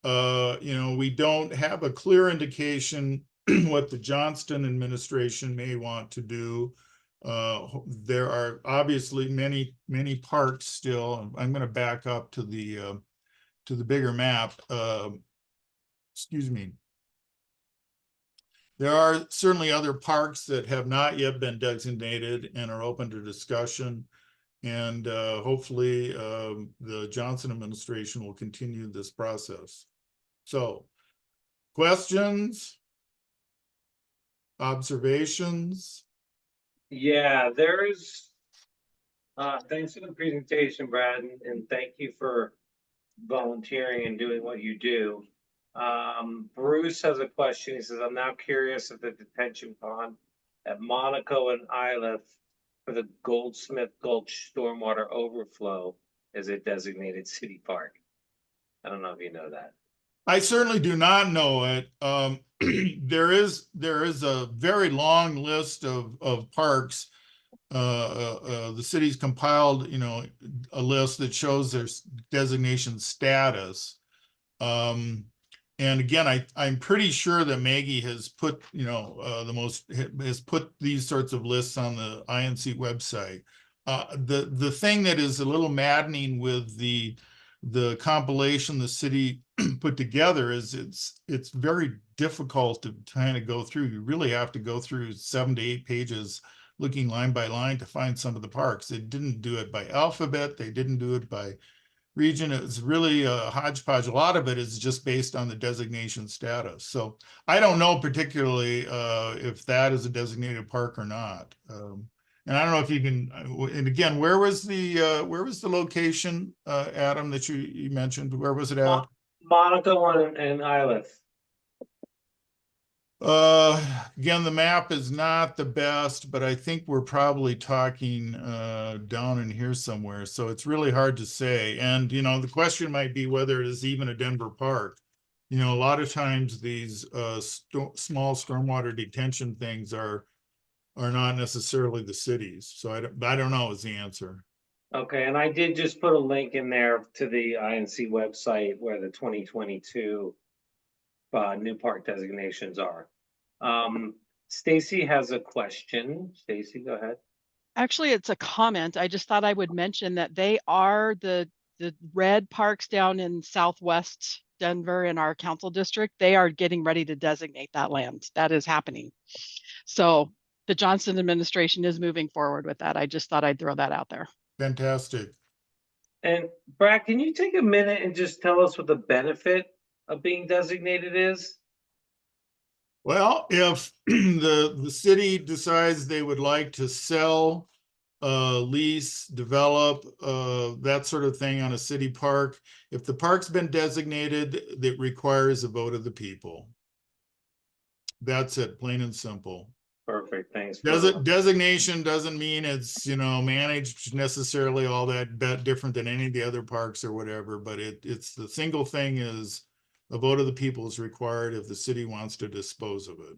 We don't have a clear indication what the Johnston administration may want to do. There are obviously many parks still. I'm going to back up to the bigger map. Excuse me. There are certainly other parks that have not yet been designated and are open to discussion. And hopefully the Johnson administration will continue this process. So, questions? Observations? Yeah, there's, thanks for the presentation, Brad, and thank you for volunteering and doing what you do. Bruce has a question. He says, I'm now curious if the detention pond at Monaco and Islet for the Goldsmith Gulch stormwater overflow is a designated city park. I don't know if you know that. I certainly do not know it. There is a very long list of parks. The city's compiled, a list that shows their designation status. And again, I'm pretty sure that Maggie has put, has put these sorts of lists on the INC website. The thing that is a little maddening with the compilation the city put together is it's very difficult to kind of go through. You really have to go through 7 to 8 pages looking line by line to find some of the parks. They didn't do it by alphabet. They didn't do it by region. It's really a hodgepodge. A lot of it is just based on the designation status. So I don't know particularly if that is a designated park or not. And I don't know if you can, and again, where was the location, Adam, that you mentioned? Where was it at? Monaco and Islet. Again, the map is not the best, but I think we're probably talking down in here somewhere. So it's really hard to say. And, you know, the question might be whether it is even a Denver park. You know, a lot of times these small stormwater detention things are not necessarily the cities. So I don't know is the answer. Okay, and I did just put a link in there to the INC website where the 2022 new park designations are. Stacy has a question. Stacy, go ahead. Actually, it's a comment. I just thought I would mention that they are the red parks down in southwest Denver in our council district. They are getting ready to designate that land. That is happening. So the Johnson administration is moving forward with that. I just thought I'd throw that out there. Fantastic. And Brad, can you take a minute and just tell us what the benefit of being designated is? Well, if the city decides they would like to sell, lease, develop, that sort of thing on a city park, if the park's been designated, it requires a vote of the people. That's it, plain and simple. Perfect, thanks. Designation doesn't mean it's, you know, managed necessarily all that different than any of the other parks or whatever, but it's the single thing is a vote of the people is required if the city wants to dispose of it.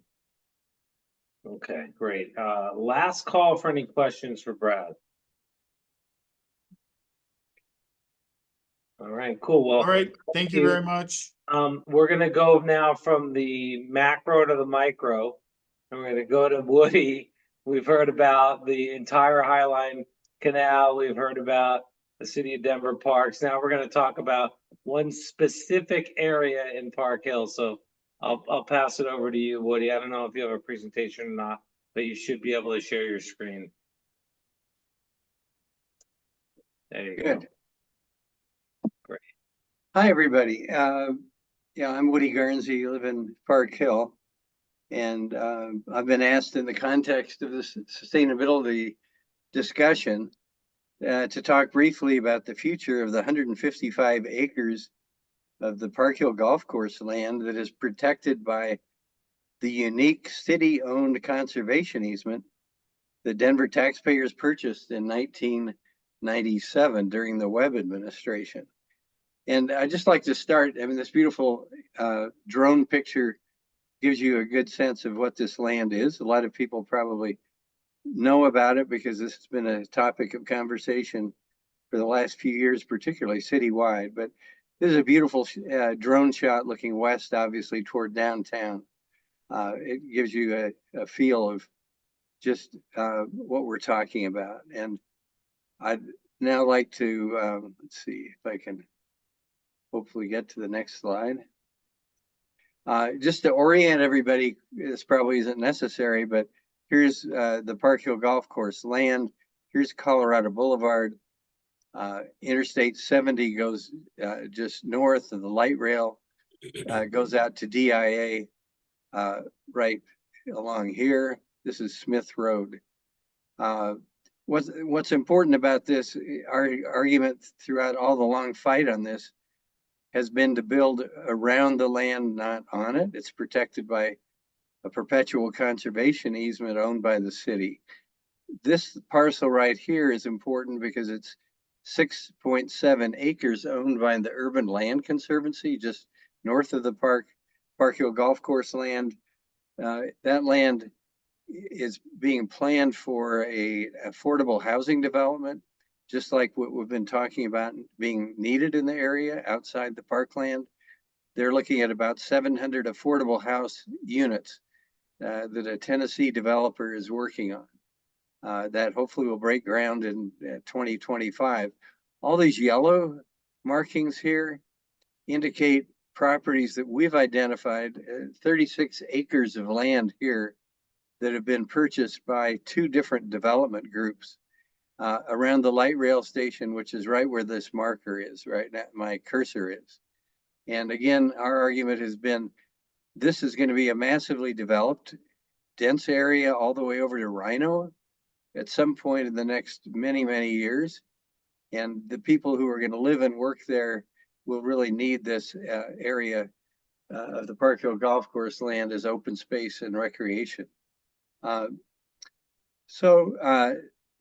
Okay, great. Last call for any questions for Brad. All right, cool. Well, all right, thank you very much. We're gonna go now from the macro to the micro. And we're gonna go to Woody. We've heard about the entire Highline Canal. We've heard about the city of Denver parks. Now we're gonna talk about one specific area in Park Hill. So I'll pass it over to you, Woody. I don't know if you have a presentation or not, but you should be able to share your screen. There you go. Great. Hi, everybody. Yeah, I'm Woody Garnsey. I live in Park Hill. And I've been asked in the context of this sustainability discussion to talk briefly about the future of the 155 acres of the Park Hill Golf Course land that is protected by the unique city-owned conservation easement that Denver taxpayers purchased in 1997 during the Webb administration. And I'd just like to start, I mean, this beautiful drone picture gives you a good sense of what this land is. A lot of people probably know about it because this has been a topic of conversation for the last few years, particularly citywide. But this is a beautiful drone shot looking west, obviously, toward downtown. It gives you a feel of just what we're talking about. And I'd now like to, let's see if I can hopefully get to the next slide. Just to orient everybody, this probably isn't necessary, but here's the Park Hill Golf Course land. Here's Colorado Boulevard. Interstate 70 goes just north of the light rail, goes out to DIA right along here. This is Smith Road. What's important about this, our argument throughout all the long fight on this has been to build around the land, not on it. It's protected by a perpetual conservation easement owned by the city. This parcel right here is important because it's 6.7 acres owned by the Urban Land Conservancy, just north of the Park Hill Golf Course land. That land is being planned for a affordable housing development, just like what we've been talking about being needed in the area outside the parkland. They're looking at about 700 affordable house units that a Tennessee developer is working on that hopefully will break ground in 2025. All these yellow markings here indicate properties that we've identified, 36 acres of land here that have been purchased by two different development groups. Around the light rail station, which is right where this marker is, right now my cursor is. And again, our argument has been, this is going to be a massively developed, dense area all the way over to Rhino at some point in the next many, many years. And the people who are going to live and work there will really need this area of the Park Hill Golf Course land as open space and recreation. Let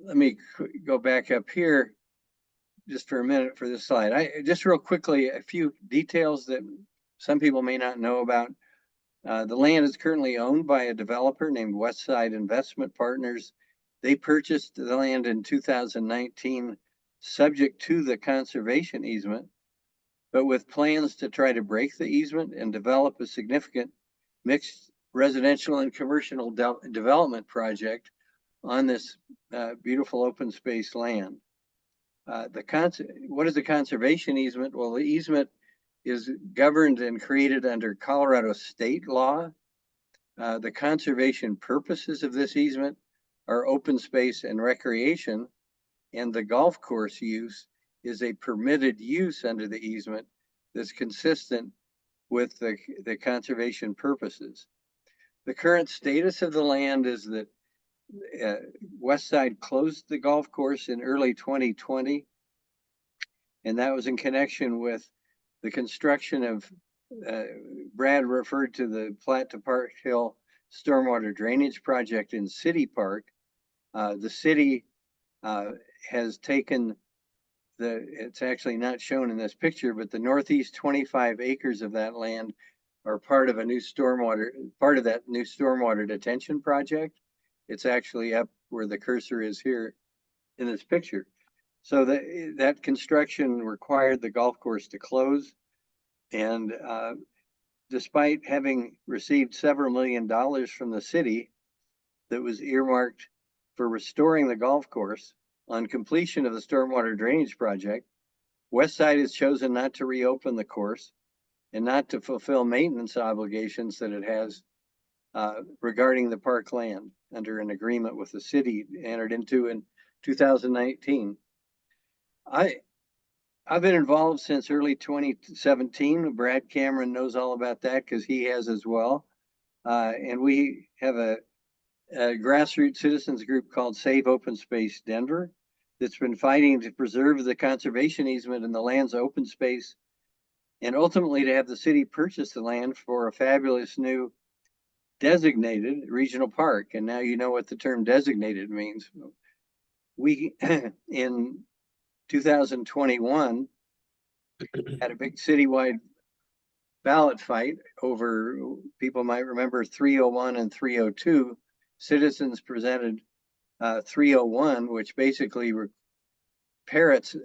me go back up here just for a minute for this slide. Just real quickly, a few details that some people may not know about. The land is currently owned by a developer named Westside Investment Partners. They purchased the land in 2019, subject to the conservation easement, but with plans to try to break the easement and develop a significant mixed residential and commercial development project on this beautiful open space land. What is the conservation easement? Well, the easement is governed and created under Colorado state law. The conservation purposes of this easement are open space and recreation, and the golf course use is a permitted use under the easement that's consistent with the conservation purposes. The current status of the land is that Westside closed the golf course in early 2020, and that was in connection with the construction of, Brad referred to the Platte to Park Hill stormwater drainage project in City Park. The city has taken it's actually not shown in this picture, but the northeast 25 acres of that land are part of that new stormwater detention project. It's actually up where the cursor is here in this picture. So that construction required the golf course to close. And despite having received several $1 million from the city that was earmarked for restoring the golf course, on completion of the stormwater drainage project, Westside has chosen not to reopen the course and not to fulfill maintenance obligations that it has regarding the park land under an agreement with the city entered into in 2019. I've been involved since early 2017. Brad Cameron knows all about that because he has as well. And we have a grassroots citizens group called Save Open Space Denver that's been fighting to preserve the conservation easement in the land's open space and ultimately to have the city purchase the land for a fabulous new designated regional park. And now you know what the term designated means. We, in 2021, had a big citywide ballot fight over, people might remember 301 and 302. Citizens presented 301, which basically parrots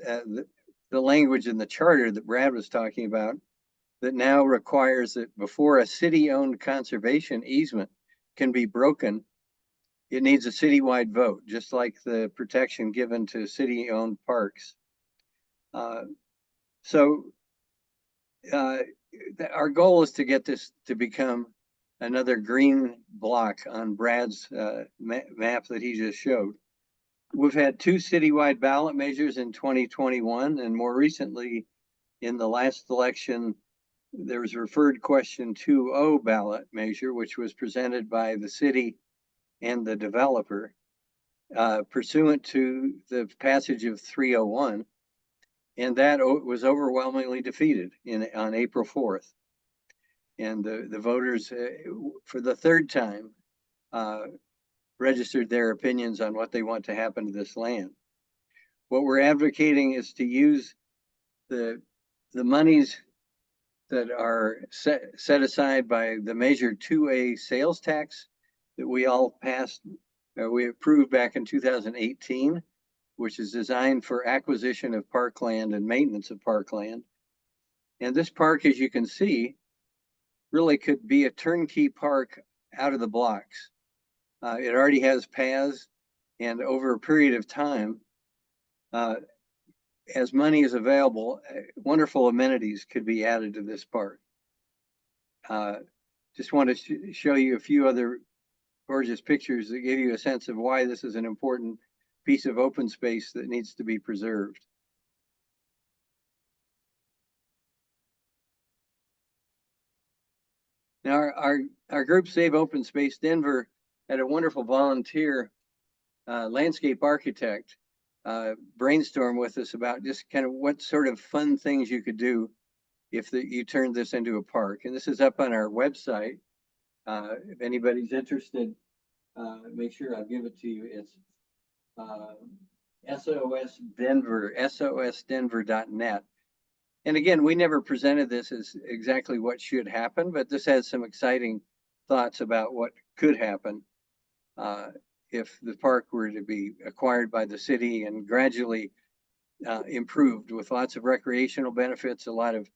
the language in the charter that Brad was talking about, that now requires that before a city-owned conservation easement can be broken, it needs a citywide vote, just like the protection given to city-owned parks. Our goal is to get this to become another green block on Brad's map that he just showed. We've had 2 citywide ballot measures in 2021, and more recently in the last election, there was a referred question 2.0 ballot measure, which was presented by the city and the developer pursuant to the passage of 301. And that was overwhelmingly defeated on April 4th. And the voters, for the 3rd time, registered their opinions on what they want to happen to this land. What we're advocating is to use the monies that are set aside by the Measure 2A sales tax that we all passed, we approved back in 2018, which is designed for acquisition of parkland and maintenance of parkland. And this park, as you can see, really could be a turnkey park out of the blocks. It already has paths, and over a period of time, as money is available, wonderful amenities could be added to this park. Just want to show you a few other gorgeous pictures that give you a sense of why this is an important piece of open space that needs to be preserved. Now, our group Save Open Space Denver had a wonderful volunteer landscape architect brainstorm with us about just kind of what sort of fun things you could do if you turned this into a park. And this is up on our website. If anybody's interested, make sure I give it to you. It's SOS Denver, sosdenver.net. And again, we never presented this as exactly what should happen, but this has some exciting thoughts about what could happen if the park were to be acquired by the city and gradually improved with lots of recreational benefits. A lot of,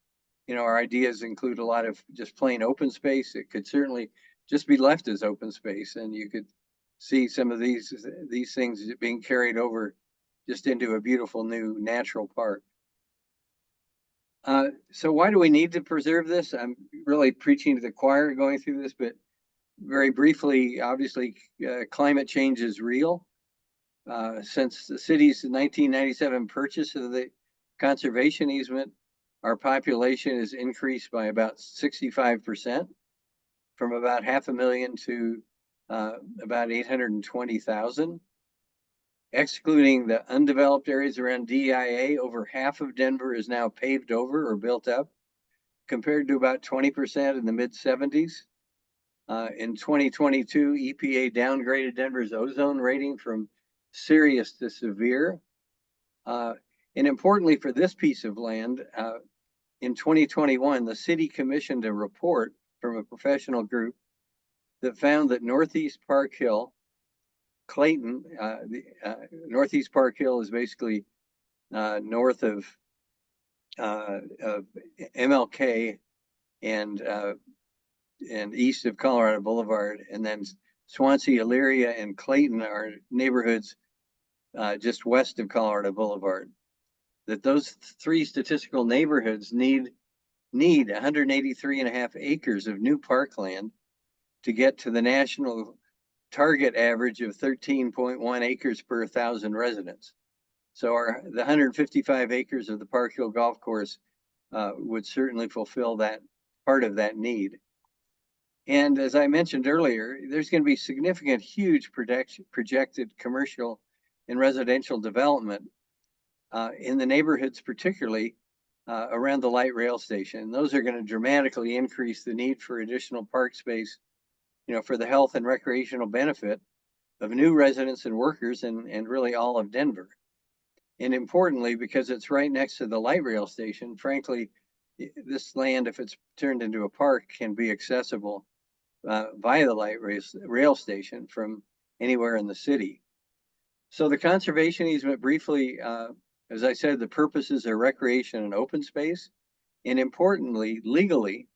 our ideas include a lot of just plain open space. It could certainly just be left as open space, and you could see some of these things being carried over just into a beautiful new natural park. So why do we need to preserve this? I'm really preaching to the choir going through this, but very briefly, obviously, climate change is real. Since the city's 1997 purchase of the conservation easement, our population has increased by about 65%, from about 500,000 to about 820,000. Excluding the undeveloped areas around DIA, over half of Denver is now paved over or built up, compared to about 20% in the mid-70s. In 2022, EPA downgraded Denver's ozone rating from serious to severe. And importantly for this piece of land, in 2021, the city commissioned a report from a professional group that found that Northeast Park Hill, Clayton, Northeast Park Hill is basically north of MLK and east of Colorado Boulevard, and then Swansea, Elyria, and Clayton are neighborhoods just west of Colorado Boulevard. That those three statistical neighborhoods need 183.5 acres of new parkland to get to the national target average of 13.1 acres per 1,000 residents. So the 155 acres of the Park Hill Golf Course would certainly fulfill that part of that need. And as I mentioned earlier, there's going to be significant, huge projected commercial and residential development in the neighborhoods, particularly around the light rail station. Those are going to dramatically increase the need for additional park space, for the health and recreational benefit of new residents and workers and really all of Denver. And importantly, because it's right next to the light rail station, frankly, this land, if it's turned into a park, can be accessible via the light rail station from anywhere in the city. So the conservation easement, briefly, as I said, the purposes are recreation and open space. And importantly, legally,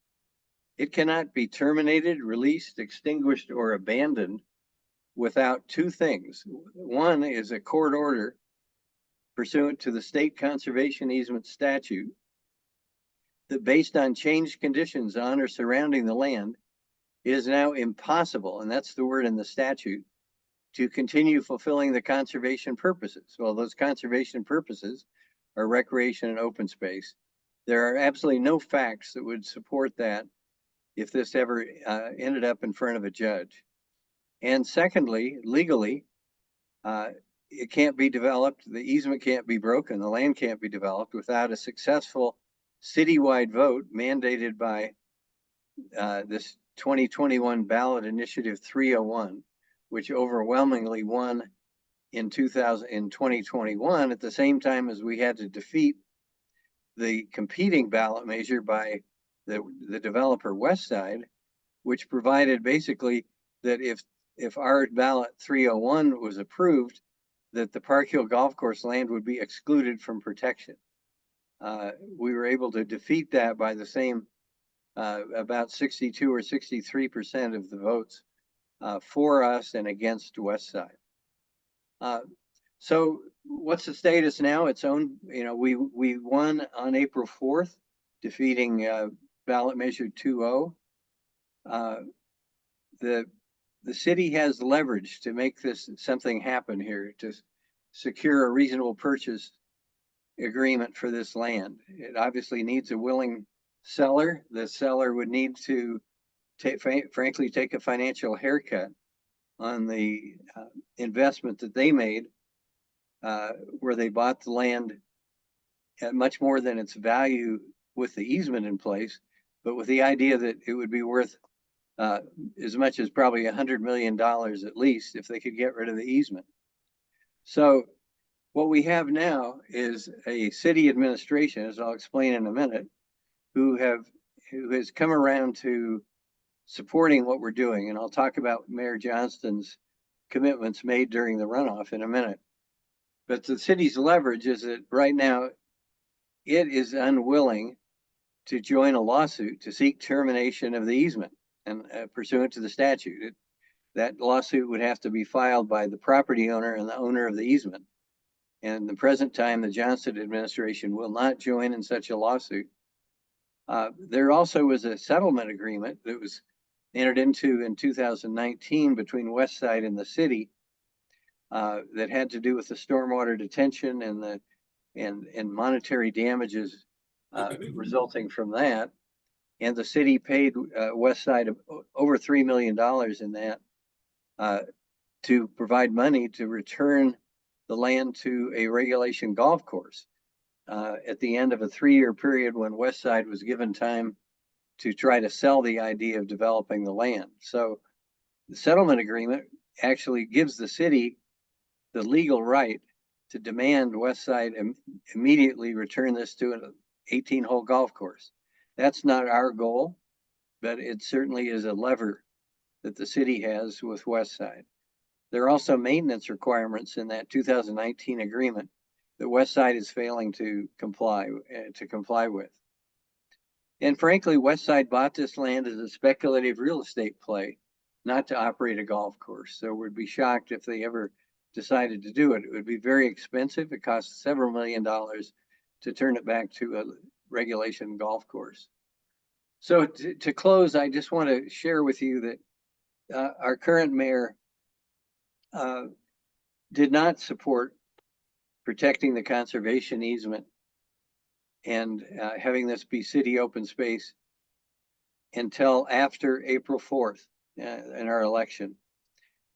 it cannot be terminated, released, extinguished, or abandoned without two things. One is a court order pursuant to the state conservation easement statute that, based on changed conditions on or surrounding the land, it is now impossible, and that's the word in the statute, to continue fulfilling the conservation purposes. Well, those conservation purposes are recreation and open space. There are absolutely no facts that would support that if this ever ended up in front of a judge. And secondly, legally, it can't be developed, the easement can't be broken, the land can't be developed without a successful citywide vote mandated by this 2021 ballot initiative 301, which overwhelmingly won in 2021 at the same time as we had to defeat the competing ballot measure by the developer Westside, which provided basically that if our ballot 301 was approved, that the Park Hill Golf Course land would be excluded from protection. We were able to defeat that by the same about 62 or 63% of the votes for us and against Westside. So what's the status now? It's own, we won on April 4th, defeating ballot measure 2-0. The city has leverage to make this something happen here, to secure a reasonable purchase agreement for this land. It obviously needs a willing seller. The seller would need to frankly take a financial haircut on the investment that they made, where they bought the land at much more than its value with the easement in place, but with the idea that it would be worth as much as probably $100 million at least if they could get rid of the easement. So what we have now is a city administration, as I'll explain in a minute, who has come around to supporting what we're doing. And I'll talk about Mayor Johnston's commitments made during the runoff in a minute. But the city's leverage is that right now it is unwilling to join a lawsuit to seek termination of the easement and pursuant to the statute. That lawsuit would have to be filed by the property owner and the owner of the easement. And the present time, the Johnston administration will not join in such a lawsuit. There also was a settlement agreement that was entered into in 2019 between Westside and the city that had to do with the stormwater detention and monetary damages resulting from that. And the city paid Westside over $3 million in that to provide money to return the land to a regulation golf course at the end of a 3-year period when Westside was given time to try to sell the idea of developing the land. So the settlement agreement actually gives the city the legal right to demand Westside immediately return this to an 18-hole golf course. That's not our goal, but it certainly is a lever that the city has with Westside. There are also maintenance requirements in that 2019 agreement that Westside is failing to comply with. And frankly, Westside bought this land as a speculative real estate play, not to operate a golf course. So we'd be shocked if they ever decided to do it. It would be very expensive. It costs several $1 million to turn it back to a regulation golf course. So to close, I just want to share with you that our current mayor did not support protecting the conservation easement and having this be city open space until after April 4th in our election.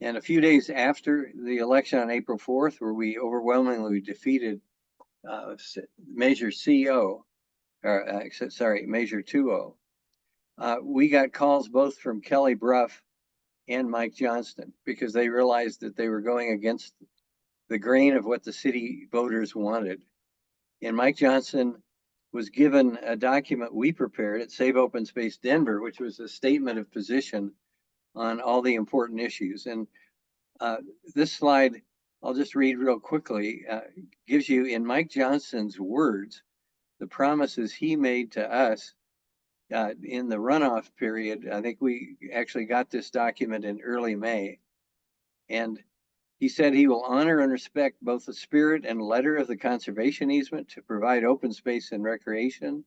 And a few days after the election on April 4th, where we overwhelmingly defeated Measure CO, or Measure 2O, we got calls both from Kelly Brough and Mike Johnston because they realized that they were going against the grain of what the city voters wanted. And Mike Johnston was given a document we prepared at Save Open Space Denver, which was a statement of position on all the important issues. And this slide, I'll just read real quickly, gives you in Mike Johnston's words, the promises he made to us in the runoff period. I think we actually got this document in early May. And he said he will honor and respect both the spirit and letter of the conservation easement to provide open space and recreation.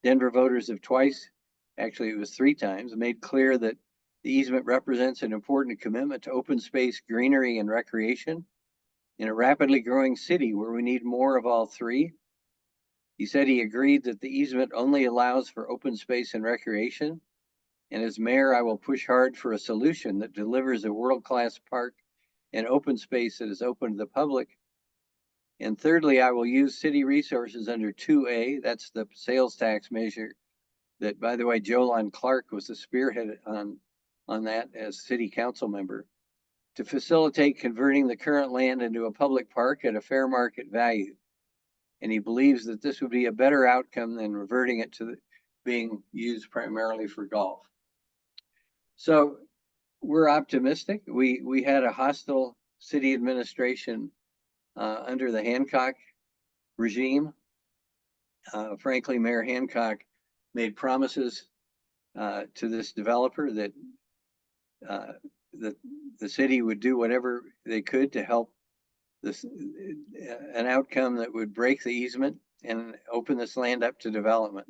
Denver voters have twice, actually it was 3 times, made clear that the easement represents an important commitment to open space, greenery, and recreation in a rapidly growing city where we need more of all 3. He said he agreed that the easement only allows for open space and recreation. And as mayor, I will push hard for a solution that delivers a world-class park and open space that is open to the public. And thirdly, I will use city resources under 2A, that's the sales tax measure that, by the way, Jolon Clark was the spearhead on that as city council member, to facilitate converting the current land into a public park at a fair market value. And he believes that this would be a better outcome than reverting it to being used primarily for golf. So we're optimistic. We had a hostile city administration under the Hancock regime. Frankly, Mayor Hancock made promises to this developer that the city would do whatever they could to help this an outcome that would break the easement and open this land up to development.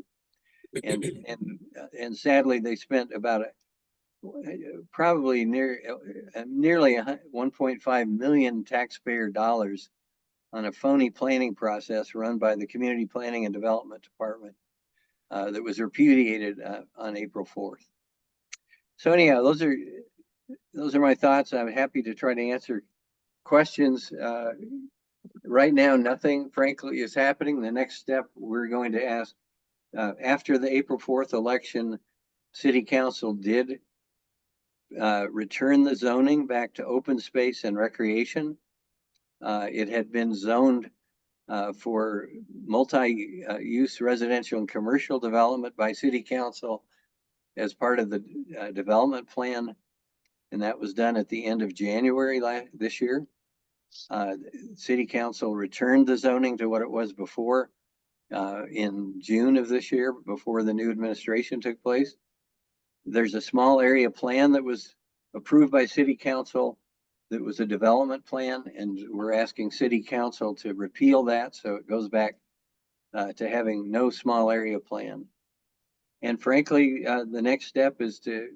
And sadly, they spent about probably nearly 1.5 million taxpayer dollars on a phony planning process run by the Community Planning and Development Department that was repudiated on April 4th. So anyhow, those are my thoughts. I'm happy to try to answer questions. Right now, nothing, frankly, is happening. The next step, we're going to ask After the April 4th election, City Council did return the zoning back to open space and recreation. It had been zoned for multi-use residential and commercial development by City Council as part of the development plan. And that was done at the end of January this year. City Council returned the zoning to what it was before in June of this year, before the new administration took place. There's a small area plan that was approved by City Council that was a development plan, and we're asking City Council to repeal that so it goes back to having no small area plan. And frankly, the next step is to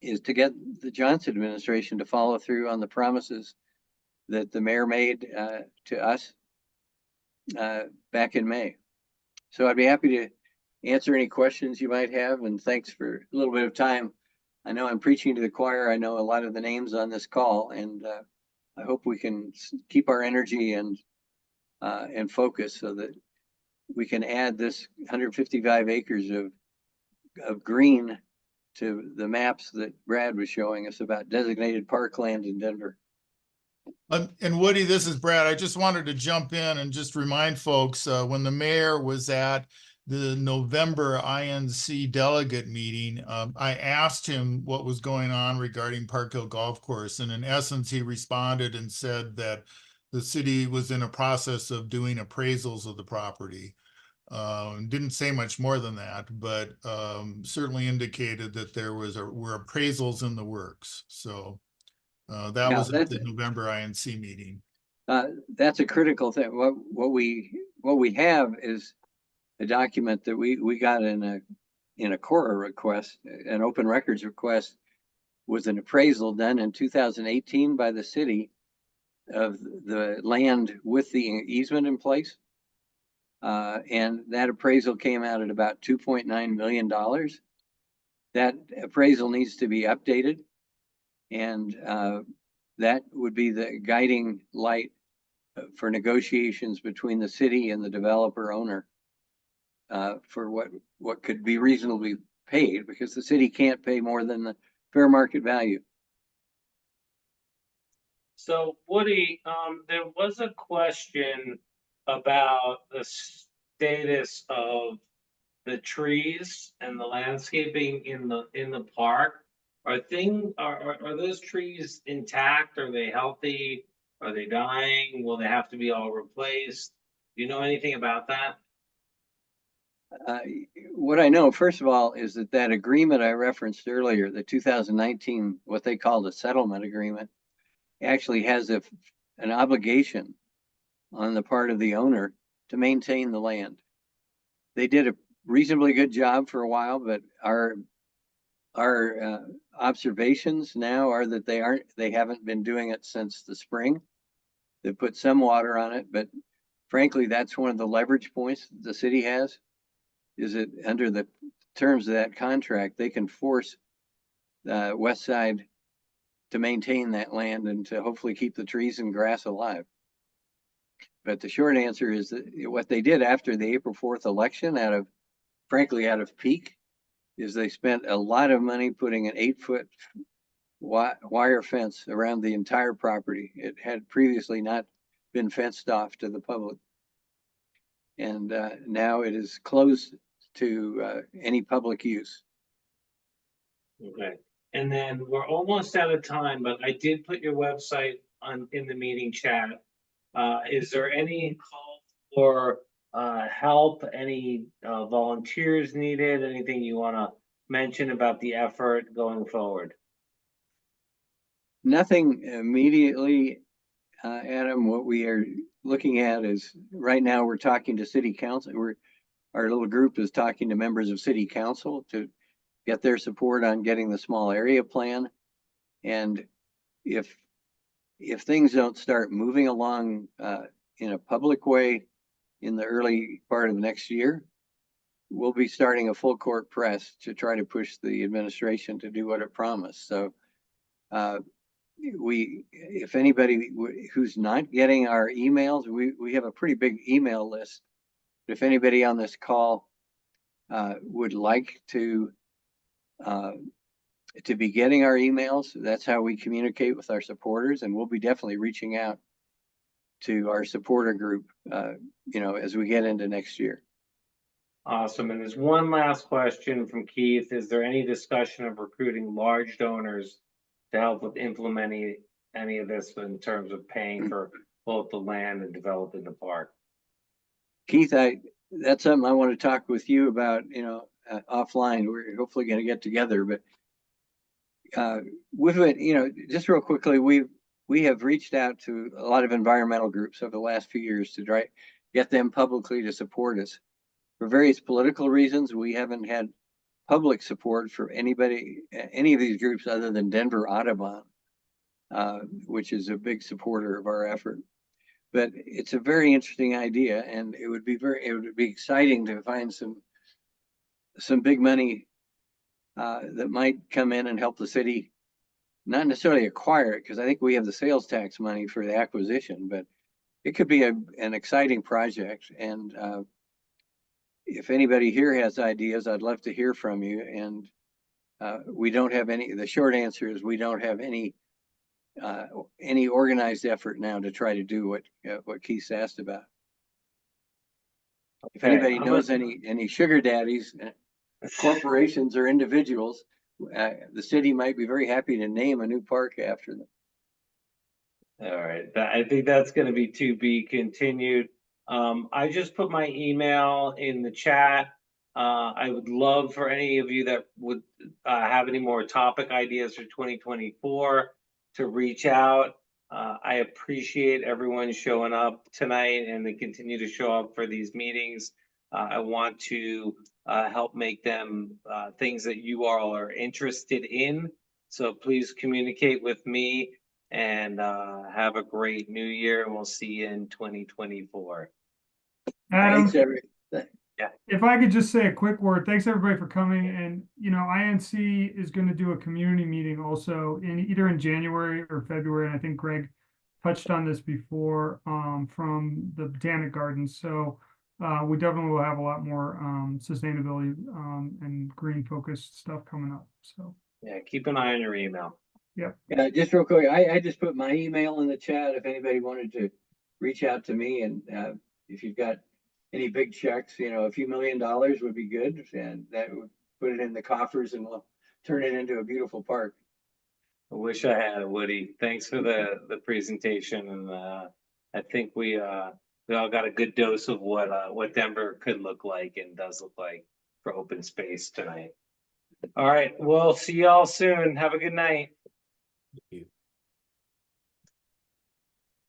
get the Johnson administration to follow through on the promises that the mayor made to us back in May. So I'd be happy to answer any questions you might have, and thanks for a little bit of time. I know I'm preaching to the choir. I know a lot of the names on this call, and I hope we can keep our energy and focus so that we can add this 155 acres of green to the maps that Brad was showing us about designated parkland in Denver. And Woody, this is Brad. I just wanted to jump in and just remind folks, when the mayor was at the November INC delegate meeting, I asked him what was going on regarding Park Hill Golf Course. And in essence, he responded and said that the city was in a process of doing appraisals of the property. Didn't say much more than that, but certainly indicated that there were appraisals in the works. So that was at the November INC meeting. That's a critical thing. What we have is a document that we got in a CORA request, an open records request, was an appraisal done in 2018 by the city of the land with the easement in place. And that appraisal came out at about $2.9 million. That appraisal needs to be updated, and that would be the guiding light for negotiations between the city and the developer owner for what could be reasonably paid, because the city can't pay more than the fair market value. So Woody, there was a question about the status of the trees and the landscaping in the park. Are those trees intact? Are they healthy? Are they dying? Will they have to be all replaced? Do you know anything about that? What I know, first of all, is that agreement I referenced earlier, the 2019, what they called a settlement agreement, actually has an obligation on the part of the owner to maintain the land. They did a reasonably good job for a while, but our observations now are that they haven't been doing it since the spring. They put some water on it, but frankly, that's one of the leverage points the city has, is that under the terms of that contract, they can force the West Side to maintain that land and to hopefully keep the trees and grass alive. But the short answer is that what they did after the April 4th election, frankly, out of pique, is they spent a lot of money putting an 8-foot wire fence around the entire property. It had previously not been fenced off to the public. And now it is closed to any public use. Okay. And then we're almost out of time, but I did put your website in the meeting chat. Is there any call for help, any volunteers needed, anything you want to mention about the effort going forward? Nothing immediately, Adam. What we are looking at is right now we're talking to city council. Our little group is talking to members of city council to get their support on getting the small area plan. And if things don't start moving along in a public way in the early part of next year, we'll be starting a full court press to try to push the administration to do what it promised. So if anybody who's not getting our emails, we have a pretty big email list. If anybody on this call would like to be getting our emails. That's how we communicate with our supporters, and we'll be definitely reaching out to our supporter group, as we get into next year. Awesome. And there's one last question from Keith. Is there any discussion of recruiting large donors to help with implementing any of this in terms of paying for both the land and developing the park? Keith, that's something I want to talk with you about, offline. We're hopefully going to get together, but with it, just real quickly, we have reached out to a lot of environmental groups over the last few years to try get them publicly to support us. For various political reasons, we haven't had public support for any of these groups other than Denver Audubon, which is a big supporter of our effort. But it's a very interesting idea, and it would be exciting to find some big money that might come in and help the city, not necessarily acquire it, because I think we have the sales tax money for the acquisition, but it could be an exciting project. And if anybody here has ideas, I'd love to hear from you. And we don't have the short answer is we don't have any organized effort now to try to do what Keith asked about. If anybody knows any sugar daddies, corporations or individuals, the city might be very happy to name a new park after them. All right, I think that's going to be to be continued. I just put my email in the chat. I would love for any of you that would have any more topic ideas for 2024 to reach out. I appreciate everyone showing up tonight, and they continue to show up for these meetings. I want to help make them things that you all are interested in. So please communicate with me, and have a great new year, and we'll see you in 2024. Adam, Thanks, everybody. Yeah. if I could just say a quick word, thanks everybody for coming. And INC is going to do a community meeting also either in January or February. And I think Greg touched on this before from the Botanic Gardens. So we definitely will have a lot more sustainability and green focused stuff coming up. So Yeah, keep an eye on your email. yeah. Yeah, just real quick, I just put my email in the chat if anybody wanted to reach out to me, and if you've got any big checks, a few $1 million would be good, and that would put it in the coffers and we'll turn it into a beautiful park. I wish I had it, Woody. Thanks for the presentation, and I think we all got a good dose of what Denver could look like and does look like for open space tonight. All right, we'll see y'all soon. Have a good night. You.